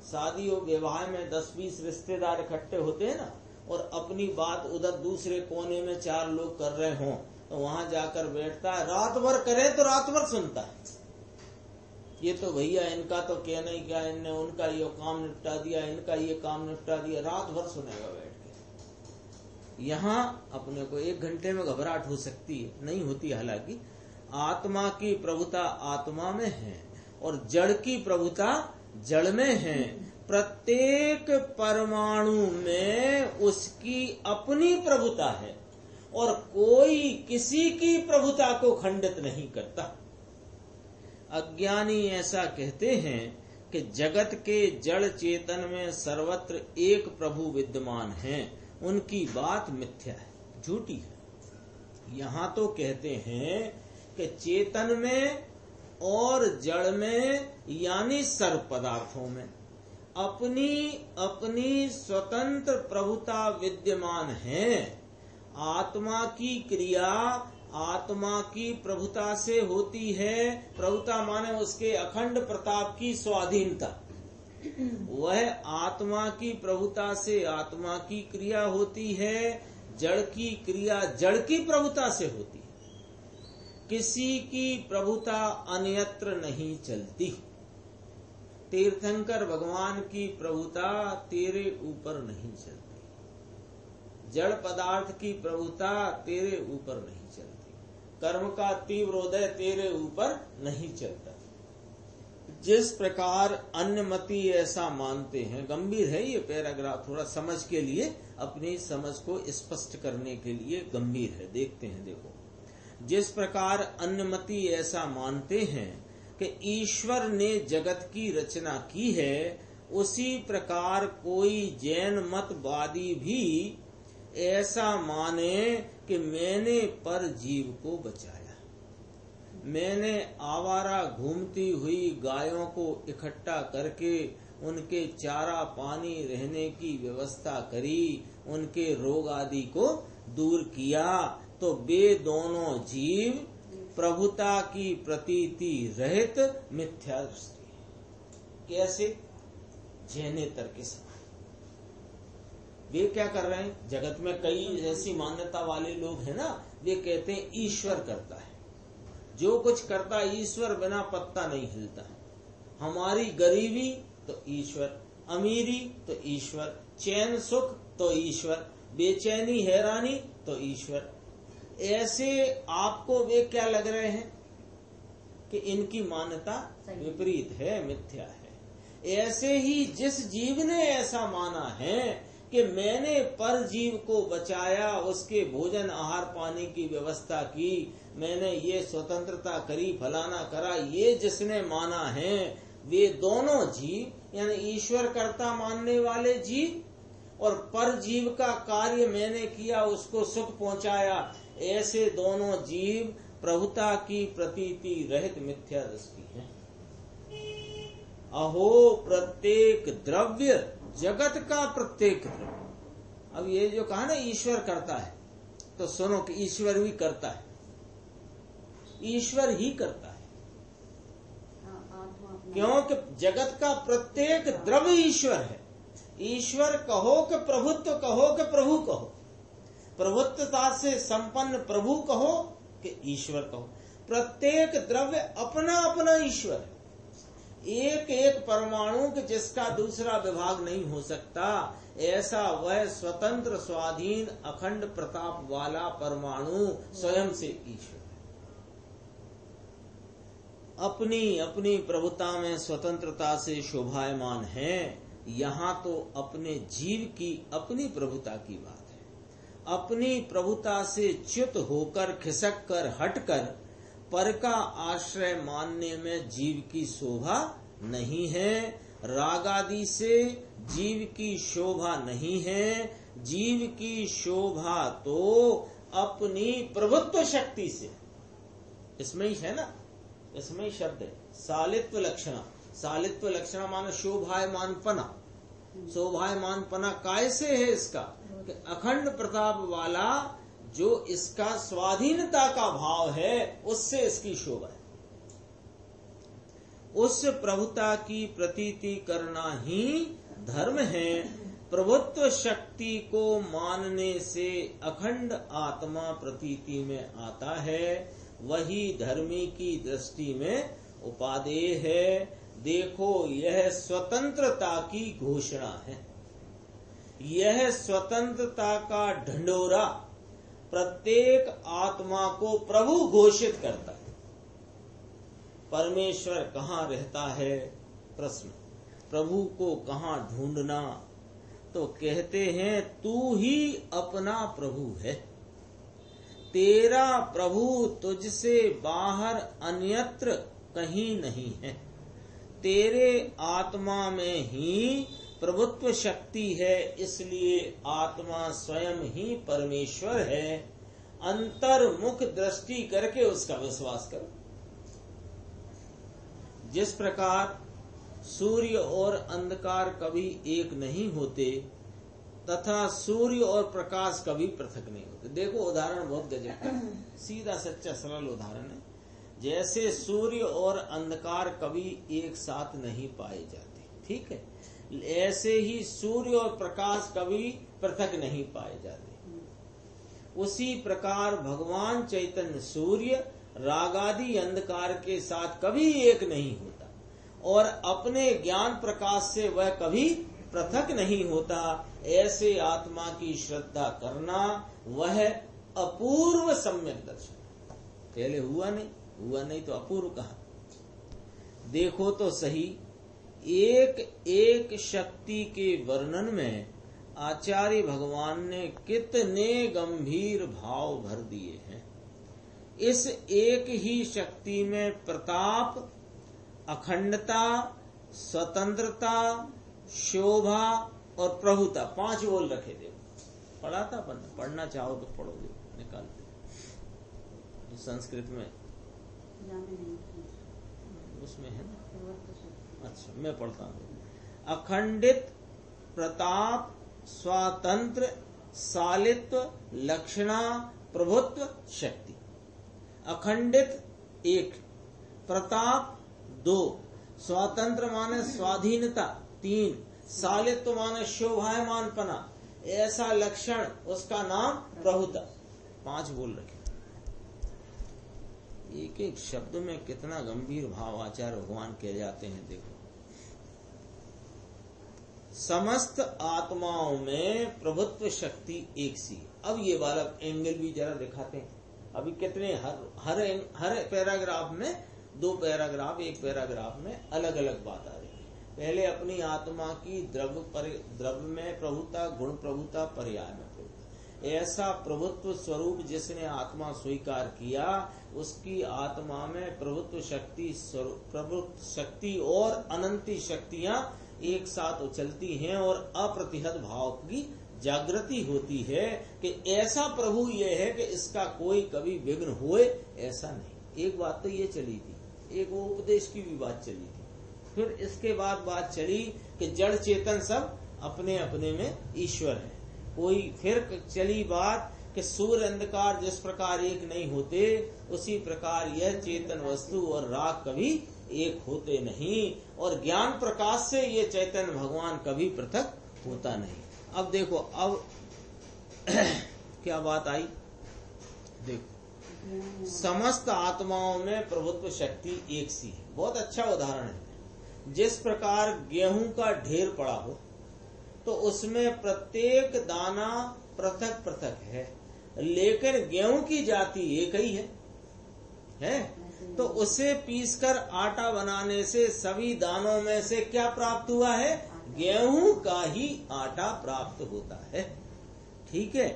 शादी और विवाह में 10-20 रिश्तेदार इकट्ठे होते हैं ना, और अपनी बात उधर दूसरे कोने में 4 लोग कर रहे हों तो वहां जाकर बैठता है, रात भर करे तो रात भर सुनता है। ये तो भैया इनका तो कहना ही क्या, इनने उनका ये काम निपटा दिया, इनका ये काम निपटा दिया, रात भर सुनेगा बैठ के। यहाँ अपने को 1 घंटे में घबराहट हो सकती है, नहीं होती। हालांकि आत्मा की प्रभुता आत्मा में है और जड़ की प्रभुता जड़ में है। प्रत्येक परमाणु में उसकी अपनी प्रभुता है और कोई किसी की प्रभुता को खंडित नहीं करता। अज्ञानी ऐसा कहते हैं कि जगत के जड़ चेतन में सर्वत्र एक प्रभु विद्यमान है। उनकी बात मिथ्या है, झूठी है। यहाँ तो कहते हैं कि चेतन में और जड़ में यानी सर्व पदार्थों में अपनी अपनी स्वतंत्र प्रभुता विद्यमान है। आत्मा की क्रिया आत्मा की प्रभुता से होती है। प्रभुता माने उसके अखंड प्रताप की स्वाधीनता। वह आत्मा की प्रभुता से आत्मा की क्रिया होती है, जड़ की क्रिया जड़ की प्रभुता से होती है। किसी की प्रभुता अन्यत्र नहीं चलती। तीर्थंकर भगवान की प्रभुता तेरे ऊपर नहीं चलती। जड़ पदार्थ की प्रभुता तेरे ऊपर नहीं चलती। कर्म का तीव्र उदय तेरे ऊपर नहीं चलता। जिस प्रकार अन्यमति ऐसा मानते हैं, गंभीर है ये पैराग्राफ, थोड़ा समझ के लिए, अपनी समझ को स्पष्ट करने के लिए गंभीर है। देखते हैं, देखो। जिस प्रकार अन्यमति ऐसा मानते हैं कि ईश्वर ने जगत की रचना की है, उसी प्रकार कोई जैन मतवादी भी ऐसा माने कि मैंने पर जीव को बचाया, मैंने आवारा घूमती हुई गायों को इकट्ठा करके उनके चारा पानी रहने की व्यवस्था करी, उनके रोग आदि को दूर किया, तो वे दोनों जीव प्रभुता की प्रतीति रहित मिथ्या दृष्टि। कैसे? जैनेतर के समान। वे क्या कर रहे हैं? जगत में कई ऐसी मान्यता वाले लोग हैं ना, वे कहते हैं ईश्वर करता है, जो कुछ करता है ईश्वर, बिना पत्ता नहीं हिलता। हमारी गरीबी तो ईश्वर, अमीरी तो ईश्वर, चैन सुख तो ईश्वर, बेचैनी हैरानी तो ईश्वर। ऐसे आपको वे क्या लग रहे हैं कि इनकी मान्यता विपरीत है, मिथ्या है। ऐसे ही जिस जीव ने ऐसा माना है कि मैंने पर जीव को बचाया, उसके भोजन आहार पानी की व्यवस्था की, मैंने ये स्वतंत्रता करी, फलाना करा, ये जिसने माना है, वे दोनों जीव यानी ईश्वर कर्ता मानने वाले जीव और पर जीव का कार्य मैंने किया, उसको सुख पहुंचाया, ऐसे दोनों जीव प्रभुता की प्रतीति रहित मिथ्या दृष्टि है। अहो प्रत्येक द्रव्य जगत का प्रत्येक द्रव्य। अब ये जो कहा ना ईश्वर करता है, तो सुनो कि ईश्वर भी करता है, ईश्वर ही करता है। क्योंकि जगत का प्रत्येक द्रव्य ईश्वर है। ईश्वर कहो कि प्रभुत्व कहो कि प्रभु कहो, प्रभुत्वता से संपन्न प्रभु कहो कि ईश्वर कहो, प्रत्येक द्रव्य अपना अपना ईश्वर है। एक एक परमाणु के जिसका दूसरा विभाग नहीं हो सकता, ऐसा वह स्वतंत्र स्वाधीन अखंड प्रताप वाला परमाणु स्वयं से ईश्वर है। अपनी अपनी प्रभुता में स्वतंत्रता से शोभायमान है। यहाँ तो अपने जीव की अपनी प्रभुता की बात है। अपनी प्रभुता से च्युत होकर खिसक कर हटकर पर का आश्रय मानने में जीव की शोभा नहीं है। राग आदि से जीव की शोभा नहीं है। जीव की शोभा तो अपनी प्रभुत्व शक्ति से, इसमें ही है ना, इसमें ही शब्द है सालित्व लक्षणा। सालित्व लक्षणा माने शोभायमानपना। शोभायमानपना कैसे है इसका कि अखंड प्रताप वाला जो इसका स्वाधीनता का भाव है उससे इसकी शोभा है। उस प्रभुता की प्रतीति करना ही धर्म है। प्रभुत्व शक्ति को मानने से अखंड आत्मा प्रतीति में आता है, वही धर्मी की दृष्टि में उपादेय है। देखो यह स्वतंत्रता की घोषणा है। यह स्वतंत्रता का ढंढोरा प्रत्येक आत्मा को प्रभु घोषित करता है। परमेश्वर कहाँ रहता है? प्रश्न। प्रभु को कहाँ ढूंढना? तो कहते हैं तू ही अपना प्रभु है। तेरा प्रभु तुझसे बाहर अन्यत्र कहीं नहीं है। तेरे आत्मा में ही प्रभुत्व शक्ति है, इसलिए आत्मा स्वयं ही परमेश्वर है। अंतर्मुख दृष्टि करके उसका विश्वास करो। जिस प्रकार सूर्य और अंधकार कभी एक नहीं होते तथा सूर्य और प्रकाश कभी पृथक नहीं होते। देखो उदाहरण बहुत गजब का, सीधा सच्चा सरल उदाहरण है। जैसे सूर्य और अंधकार कभी एक साथ नहीं पाए जाते, ठीक है, ऐसे ही सूर्य और प्रकाश कभी पृथक नहीं पाए जाते। उसी प्रकार भगवान चैतन्य सूर्य रागादि अंधकार के साथ कभी एक नहीं होता और अपने ज्ञान प्रकाश से वह कभी पृथक नहीं होता। ऐसे आत्मा की श्रद्धा करना वह अपूर्व सम्यक दर्शन। पहले हुआ नहीं तो अपूर्व कहा। देखो तो सही, एक एक शक्ति के वर्णन में आचार्य भगवान ने कितने गंभीर भाव भर दिए हैं। इस एक ही शक्ति में प्रताप, अखंडता, स्वतंत्रता, शोभा और प्रभुता 5 बोल रखे थे। पढ़ा था, पढ़ना चाहो तो पढ़ोगे, निकालते संस्कृत में उसमें है ना। अच्छा मैं पढ़ता हूँ। अखंडित, प्रताप, स्वातंत्र, सालित्व, लक्षणा, प्रभुत्व, शक्ति। अखंडित 1, प्रताप 2, स्वातंत्र माने स्वाधीनता 3, सालित्व माने शोभायमानपना, ऐसा लक्षण उसका नाम प्रभुता। 5 बोल रखे। एक एक शब्द में कितना गंभीर भाव आचार्य भगवान किए जाते हैं। देखो, समस्त आत्माओं में प्रभुत्व शक्ति एक सी। अब ये वाला एंगल भी जरा दिखाते हैं। अभी कितने हर पैराग्राफ में 2 पैराग्राफ, एक पैराग्राफ में अलग अलग बात आ रही है। पहले अपनी आत्मा की द्रव्य में प्रभुता, गुण प्रभुता, पर्याय में प्रभुता। ऐसा प्रभुत्व स्वरूप जिसने आत्मा स्वीकार किया, उसकी आत्मा में प्रभुत्व शक्ति और अनंती शक्तियां एक साथ उछलती हैं और अप्रतिहत भाव की जागृति होती है कि ऐसा प्रभु ये है कि इसका कोई कभी विघ्न होए, ऐसा नहीं। एक बात तो ये चली थी, एक वो उपदेश की भी बात चली थी। फिर इसके बाद बात चली कि जड़ चेतन सब अपने अपने में ईश्वर है। कोई फिर चली बात कि सूर्य अंधकार जिस प्रकार एक नहीं होते, उसी प्रकार यह चेतन वस्तु और राग कभी एक होते नहीं, और ज्ञान प्रकाश से ये चैतन्य भगवान कभी पृथक होता नहीं। अब देखो, अब क्या बात आई, देखो, समस्त आत्माओं में प्रभुत्व शक्ति एक सी है। बहुत अच्छा उदाहरण है। जिस प्रकार गेहूं का ढेर पड़ा हो तो उसमें प्रत्येक दाना पृथक पृथक है, लेकिन गेहूं की जाति एक ही है? तो उसे पीसकर आटा बनाने से सभी दानों में से क्या प्राप्त हुआ है? गेहूं का ही आटा प्राप्त होता है। ठीक है,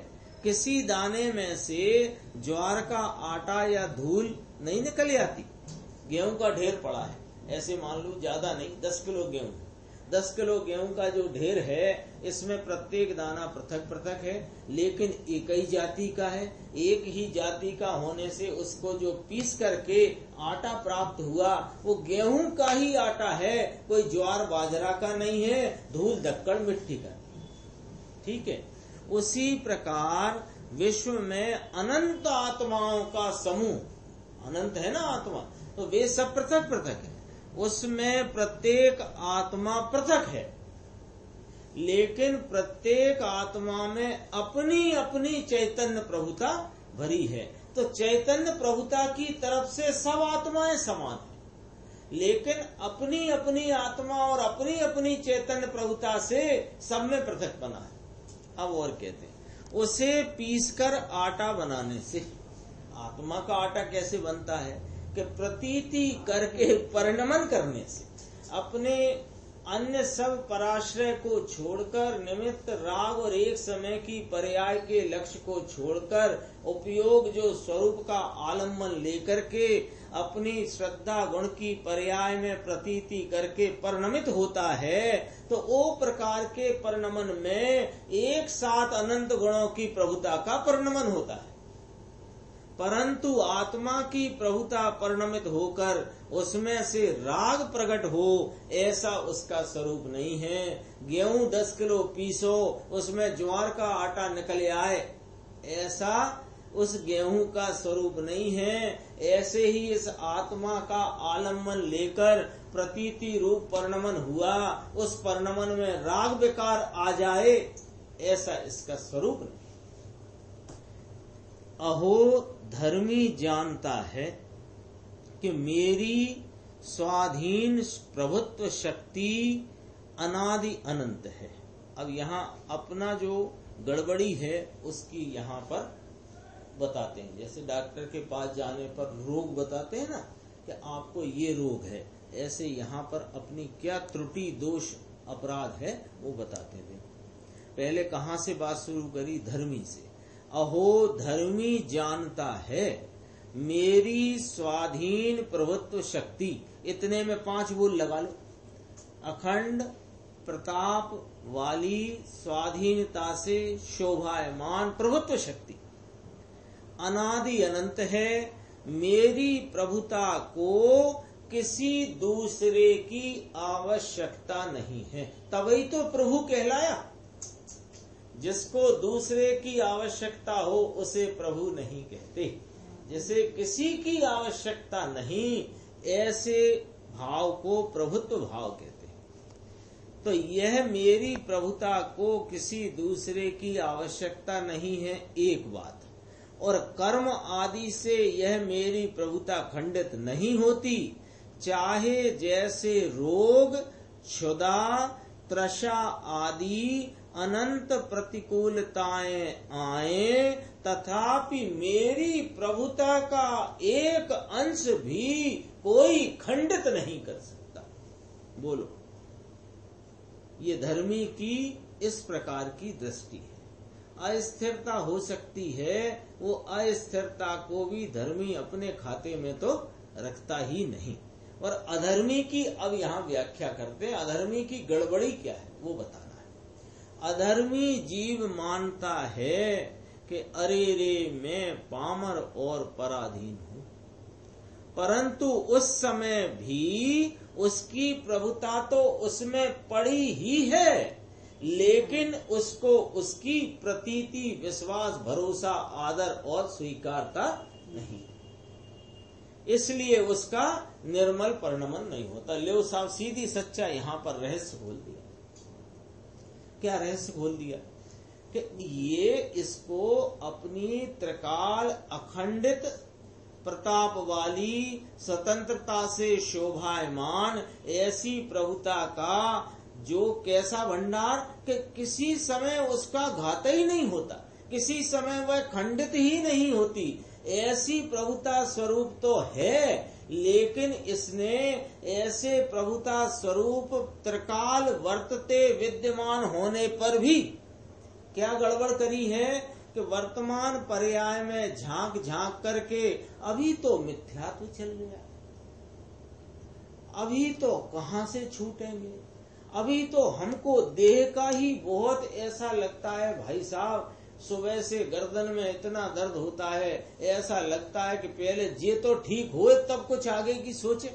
किसी दाने में से ज्वार का आटा या धूल नहीं निकल आती। गेहूं का ढेर पड़ा है, ऐसे मान लो ज्यादा नहीं, 10 किलो गेहूं, 10 किलो गेहूं का जो ढेर है, इसमें प्रत्येक दाना पृथक पृथक है, लेकिन एक ही जाति का है। एक ही जाति का होने से उसको जो पीस करके आटा प्राप्त हुआ वो गेहूं का ही आटा है, कोई ज्वार बाजरा का नहीं है, धूल धक्कड़ मिट्टी का। ठीक है, उसी प्रकार विश्व में अनंत आत्माओं का समूह, अनंत है ना आत्मा, तो वे सब पृथक पृथक है। उसमें प्रत्येक आत्मा पृथक है, लेकिन प्रत्येक आत्मा में अपनी अपनी चैतन्य प्रभुता भरी है। तो चैतन्य प्रभुता की तरफ से सब आत्माएं समान है, लेकिन अपनी अपनी आत्मा और अपनी अपनी चैतन्य प्रभुता से सब में पृथक बना है। अब और कहते हैं, उसे पीसकर आटा बनाने से, आत्मा का आटा कैसे बनता है कि प्रतीति करके परिणमन करने से, अपने अन्य सब पराश्रय को छोड़कर, निमित्त राग और एक समय की पर्याय के लक्ष्य को छोड़कर, उपयोग जो स्वरूप का आलम्बन लेकर के अपनी श्रद्धा गुण की पर्याय में प्रतीति करके परिणमित होता है, तो वो प्रकार के परिणमन में एक साथ अनंत गुणों की प्रभुता का परिणमन होता है। परंतु आत्मा की प्रभुता परिणमित होकर उसमें से राग प्रकट हो, ऐसा उसका स्वरूप नहीं है। गेहूं 10 किलो पीसो, उसमें ज्वार का आटा निकल आए, ऐसा उस गेहूं का स्वरूप नहीं है। ऐसे ही इस आत्मा का आलम्बन लेकर प्रतीति रूप परिणमन हुआ, उस परिणमन में राग विकार आ जाए, ऐसा इसका स्वरूप नहीं। अहो धर्मी जानता है कि मेरी स्वाधीन प्रभुत्व शक्ति अनादि अनंत है। अब यहाँ अपना जो गड़बड़ी है उसकी यहाँ पर बताते हैं। जैसे डॉक्टर के पास जाने पर रोग बताते हैं ना कि आपको ये रोग है, ऐसे यहाँ पर अपनी क्या त्रुटि दोष अपराध है वो बताते थे। पहले कहाँ से बात शुरू करी? धर्मी से। अहो धर्मी जानता है मेरी स्वाधीन प्रभुत्व शक्ति, इतने में 5 बोल लगा लो। अखंड प्रताप वाली स्वाधीनता से शोभायमान प्रभुत्व शक्ति अनादि अनंत है। मेरी प्रभुता को किसी दूसरे की आवश्यकता नहीं है, तभी तो प्रभु कहलाया। जिसको दूसरे की आवश्यकता हो उसे प्रभु नहीं कहते। जिसे किसी की आवश्यकता नहीं, ऐसे भाव को प्रभुत्व भाव कहते हैं। तो यह मेरी प्रभुता को किसी दूसरे की आवश्यकता नहीं है, एक बात। और कर्म आदि से यह मेरी प्रभुता खंडित नहीं होती, चाहे जैसे रोग, क्षुधा, तृषा आदि अनंत प्रतिकूलताएं आए, तथापि मेरी प्रभुता का एक अंश भी कोई खंडित नहीं कर सकता। बोलो, ये धर्मी की इस प्रकार की दृष्टि है। अस्थिरता हो सकती है, वो अस्थिरता को भी धर्मी अपने खाते में तो रखता ही नहीं। और अधर्मी की अब यहाँ व्याख्या करते हैं। अधर्मी की गड़बड़ी क्या है वो बताना है। अधर्मी जीव मानता है कि अरे रे मैं पामर और पराधीन हूँ, परंतु उस समय भी उसकी प्रभुता तो उसमें पड़ी ही है, लेकिन उसको उसकी प्रतीति, विश्वास, भरोसा, आदर और स्वीकारता नहीं, इसलिए उसका निर्मल परिणमन नहीं होता। ले साहब सीधी सच्चा यहाँ पर रहस्य खोल दिया। क्या रहस्य खोल दिया? कि ये इसको अपनी त्रिकाल अखंडित प्रताप वाली, स्वतंत्रता से शोभायमान ऐसी प्रभुता का जो कैसा भंडार कि किसी समय उसका घात ही नहीं होता, किसी समय वह खंडित ही नहीं होती, ऐसी प्रभुता स्वरूप तो है, लेकिन इसने ऐसे प्रभुता स्वरूप त्रिकाल वर्तते विद्यमान होने पर भी क्या गड़बड़ करी है कि वर्तमान पर्याय में झांक झांक करके अभी तो मिथ्यात्व चल गया, अभी तो कहाँ से छूटेंगे, अभी तो हमको देह का ही बहुत ऐसा लगता है भाई साहब, सुबह से गर्दन में इतना दर्द होता है, ऐसा लगता है कि पहले ये तो ठीक हुए तब कुछ आगे की सोचे।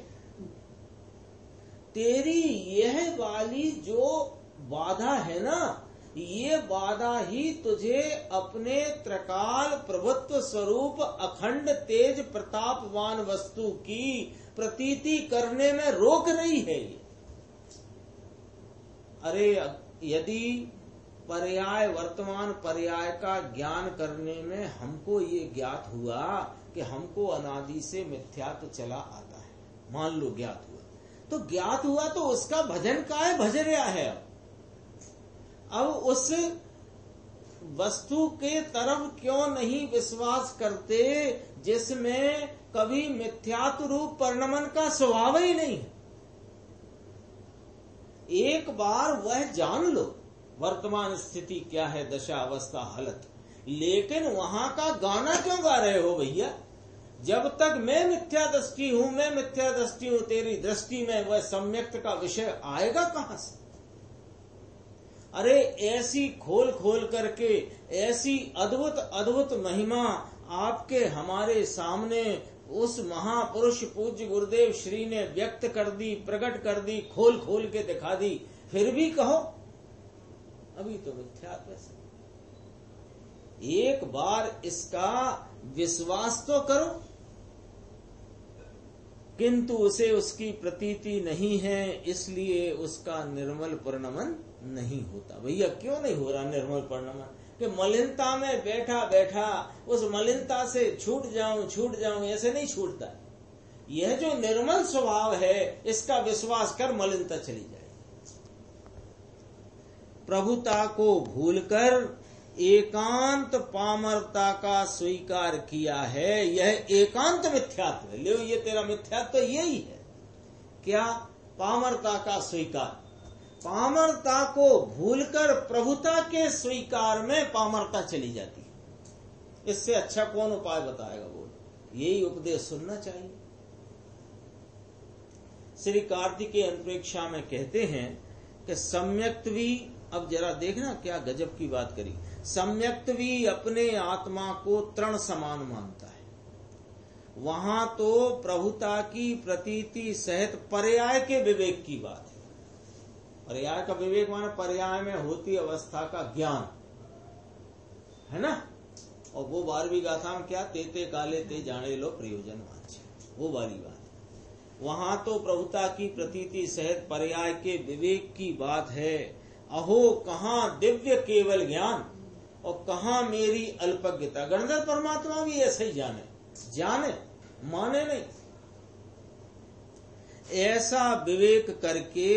तेरी यह वाली जो बाधा है ना, ये बाधा ही तुझे अपने त्रिकाल प्रभुत्व स्वरूप अखंड तेज प्रतापवान वस्तु की प्रतीति करने में रोक रही है। अरे यदि पर्याय, वर्तमान पर्याय का ज्ञान करने में हमको ये ज्ञात हुआ कि हमको अनादि से मिथ्यात्व चला आता है, मान लो ज्ञात हुआ, तो ज्ञात हुआ तो उसका भजन काय भज रहा है। अब उस वस्तु के तरफ क्यों नहीं विश्वास करते जिसमें कभी मिथ्यात्व रूप परिणमन का स्वभाव ही नहीं है। एक बार वह जान लो वर्तमान स्थिति क्या है, दशा अवस्था हालत, लेकिन वहां का गाना क्यों गा रहे हो भैया? जब तक मैं मिथ्या दृष्टि हूं, मैं मिथ्या दृष्टि हूं, तेरी दृष्टि में वह सम्यक्त का विषय आएगा कहां से? अरे ऐसी खोल खोल करके ऐसी अद्भुत अद्भुत महिमा आपके हमारे सामने उस महापुरुष पूज्य गुरुदेव श्री ने व्यक्त कर दी, प्रकट कर दी, खोल खोल के दिखा दी, फिर भी कहो अभी तो मिथ्यात्व है। एक बार इसका विश्वास तो करो, किंतु उसे उसकी प्रतीति नहीं है, इसलिए उसका निर्मल परिणमन नहीं होता। भैया क्यों नहीं हो रहा निर्मल परिणमन? कि मलिनता में बैठा बैठा उस मलिनता से छूट जाऊं ऐसे नहीं छूटता। यह जो निर्मल स्वभाव है इसका विश्वास कर, मलिनता चली जाए। प्रभुता को भूलकर एकांत पामरता का स्वीकार किया है, यह एकांत मिथ्यात्व है। ले ये तेरा मिथ्यात्व तो यही है। क्या? पामरता का स्वीकार। पामरता को भूलकर प्रभुता के स्वीकार में पामरता चली जाती है। इससे अच्छा कौन उपाय बताएगा? बोल, यही उपदेश सुनना चाहिए। श्री कार्तिकेय अंतरिक्षा में कहते हैं कि सम्यक्त्वी, अब जरा देखना क्या गजब की बात करी, सम्यक्त्वी अपने आत्मा को तृण समान मानता है। वहां तो प्रभुता की प्रतीति सहित पर्याय के विवेक की बात है। पर्याय का विवेक माने पर्याय में होती अवस्था का ज्ञान है ना। और वो 12वीं गाथा में क्या, तेते काले ते जाने लो प्रयोजन वांछे, वो वाली बात। वहां तो प्रभुता की प्रतीति सहित पर्याय के विवेक की बात है। अहो कहाँ दिव्य केवल ज्ञान और कहाँ मेरी अल्पज्ञता। गणधर परमात्मा भी ऐसे ही जाने माने नहीं। ऐसा विवेक करके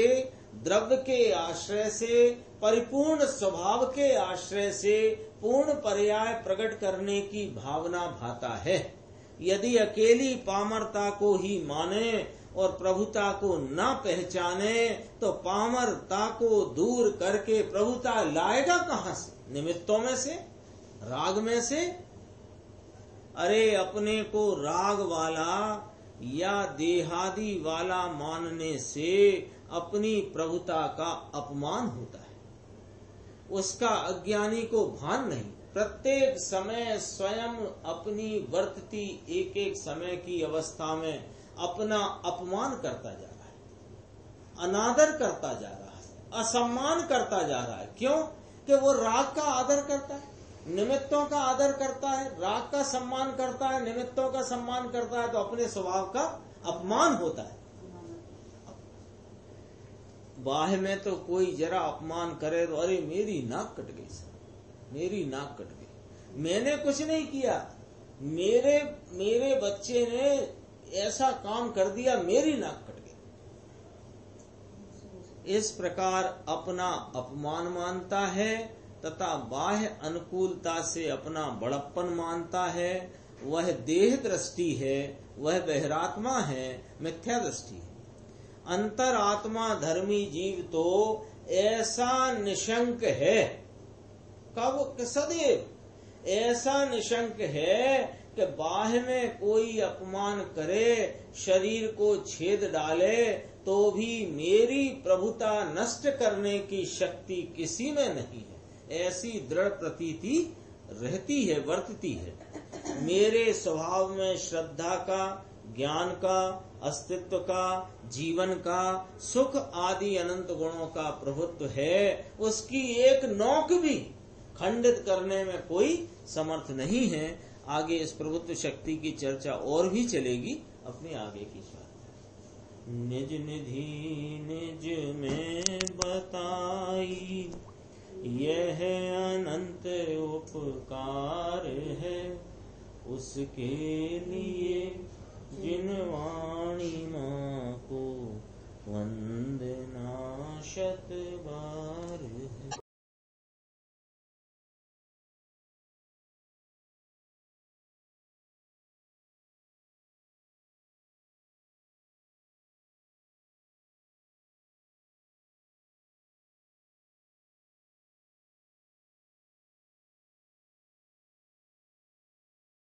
द्रव्य के आश्रय से, परिपूर्ण स्वभाव के आश्रय से पूर्ण पर्याय प्रकट करने की भावना भाता है। यदि अकेली पामरता को ही माने और प्रभुता को न पहचाने तो पामरता को दूर करके प्रभुता लाएगा कहां से? निमित्तों में से, राग में से। अरे अपने को राग वाला या देहादि वाला मानने से अपनी प्रभुता का अपमान होता है। उसका अज्ञानी को भान नहीं। प्रत्येक समय स्वयं अपनी वर्तती एक एक समय की अवस्था में अपना अपमान करता जा रहा है। अनादर करता जा रहा है, असम्मान करता जा रहा है। क्यों? कि वो राग का आदर करता है, निमित्तों का आदर करता है, राग का सम्मान करता है, निमित्तों का सम्मान करता है, तो अपने स्वभाव का अपमान होता है। बाह्य में तो कोई जरा अपमान करे तो अरे मेरी नाक कट गई सर, मेरी नाक कट गई, मैंने कुछ नहीं किया, मेरे बच्चे ने ऐसा काम कर दिया, मेरी नाक कट गई। इस प्रकार अपना अपमान मानता है तथा बाह्य अनुकूलता से अपना बड़प्पन मानता है। वह देह दृष्टि है, वह बहिरात्मा है, मिथ्या दृष्टि है। अंतरात्मा धर्मी जीव तो ऐसा निशंक है, कब? सदैव ऐसा निशंक है कि बाह्य में कोई अपमान करे, शरीर को छेद डाले, तो भी मेरी प्रभुता नष्ट करने की शक्ति किसी में नहीं है, ऐसी दृढ़ प्रतीति रहती है, वर्तती है। मेरे स्वभाव में श्रद्धा का, ज्ञान का, अस्तित्व का, जीवन का, सुख आदि अनंत गुणों का प्रभुत्व है, उसकी एक नोक भी खंडित करने में कोई समर्थ नहीं है। आगे इस प्रभुत्व शक्ति की चर्चा और भी चलेगी अपने आगे की बात। निज निधि निज में बताई, यह अनंत उपकार है, उसके लिए जिन वाणी माँ को वंदना शत बार।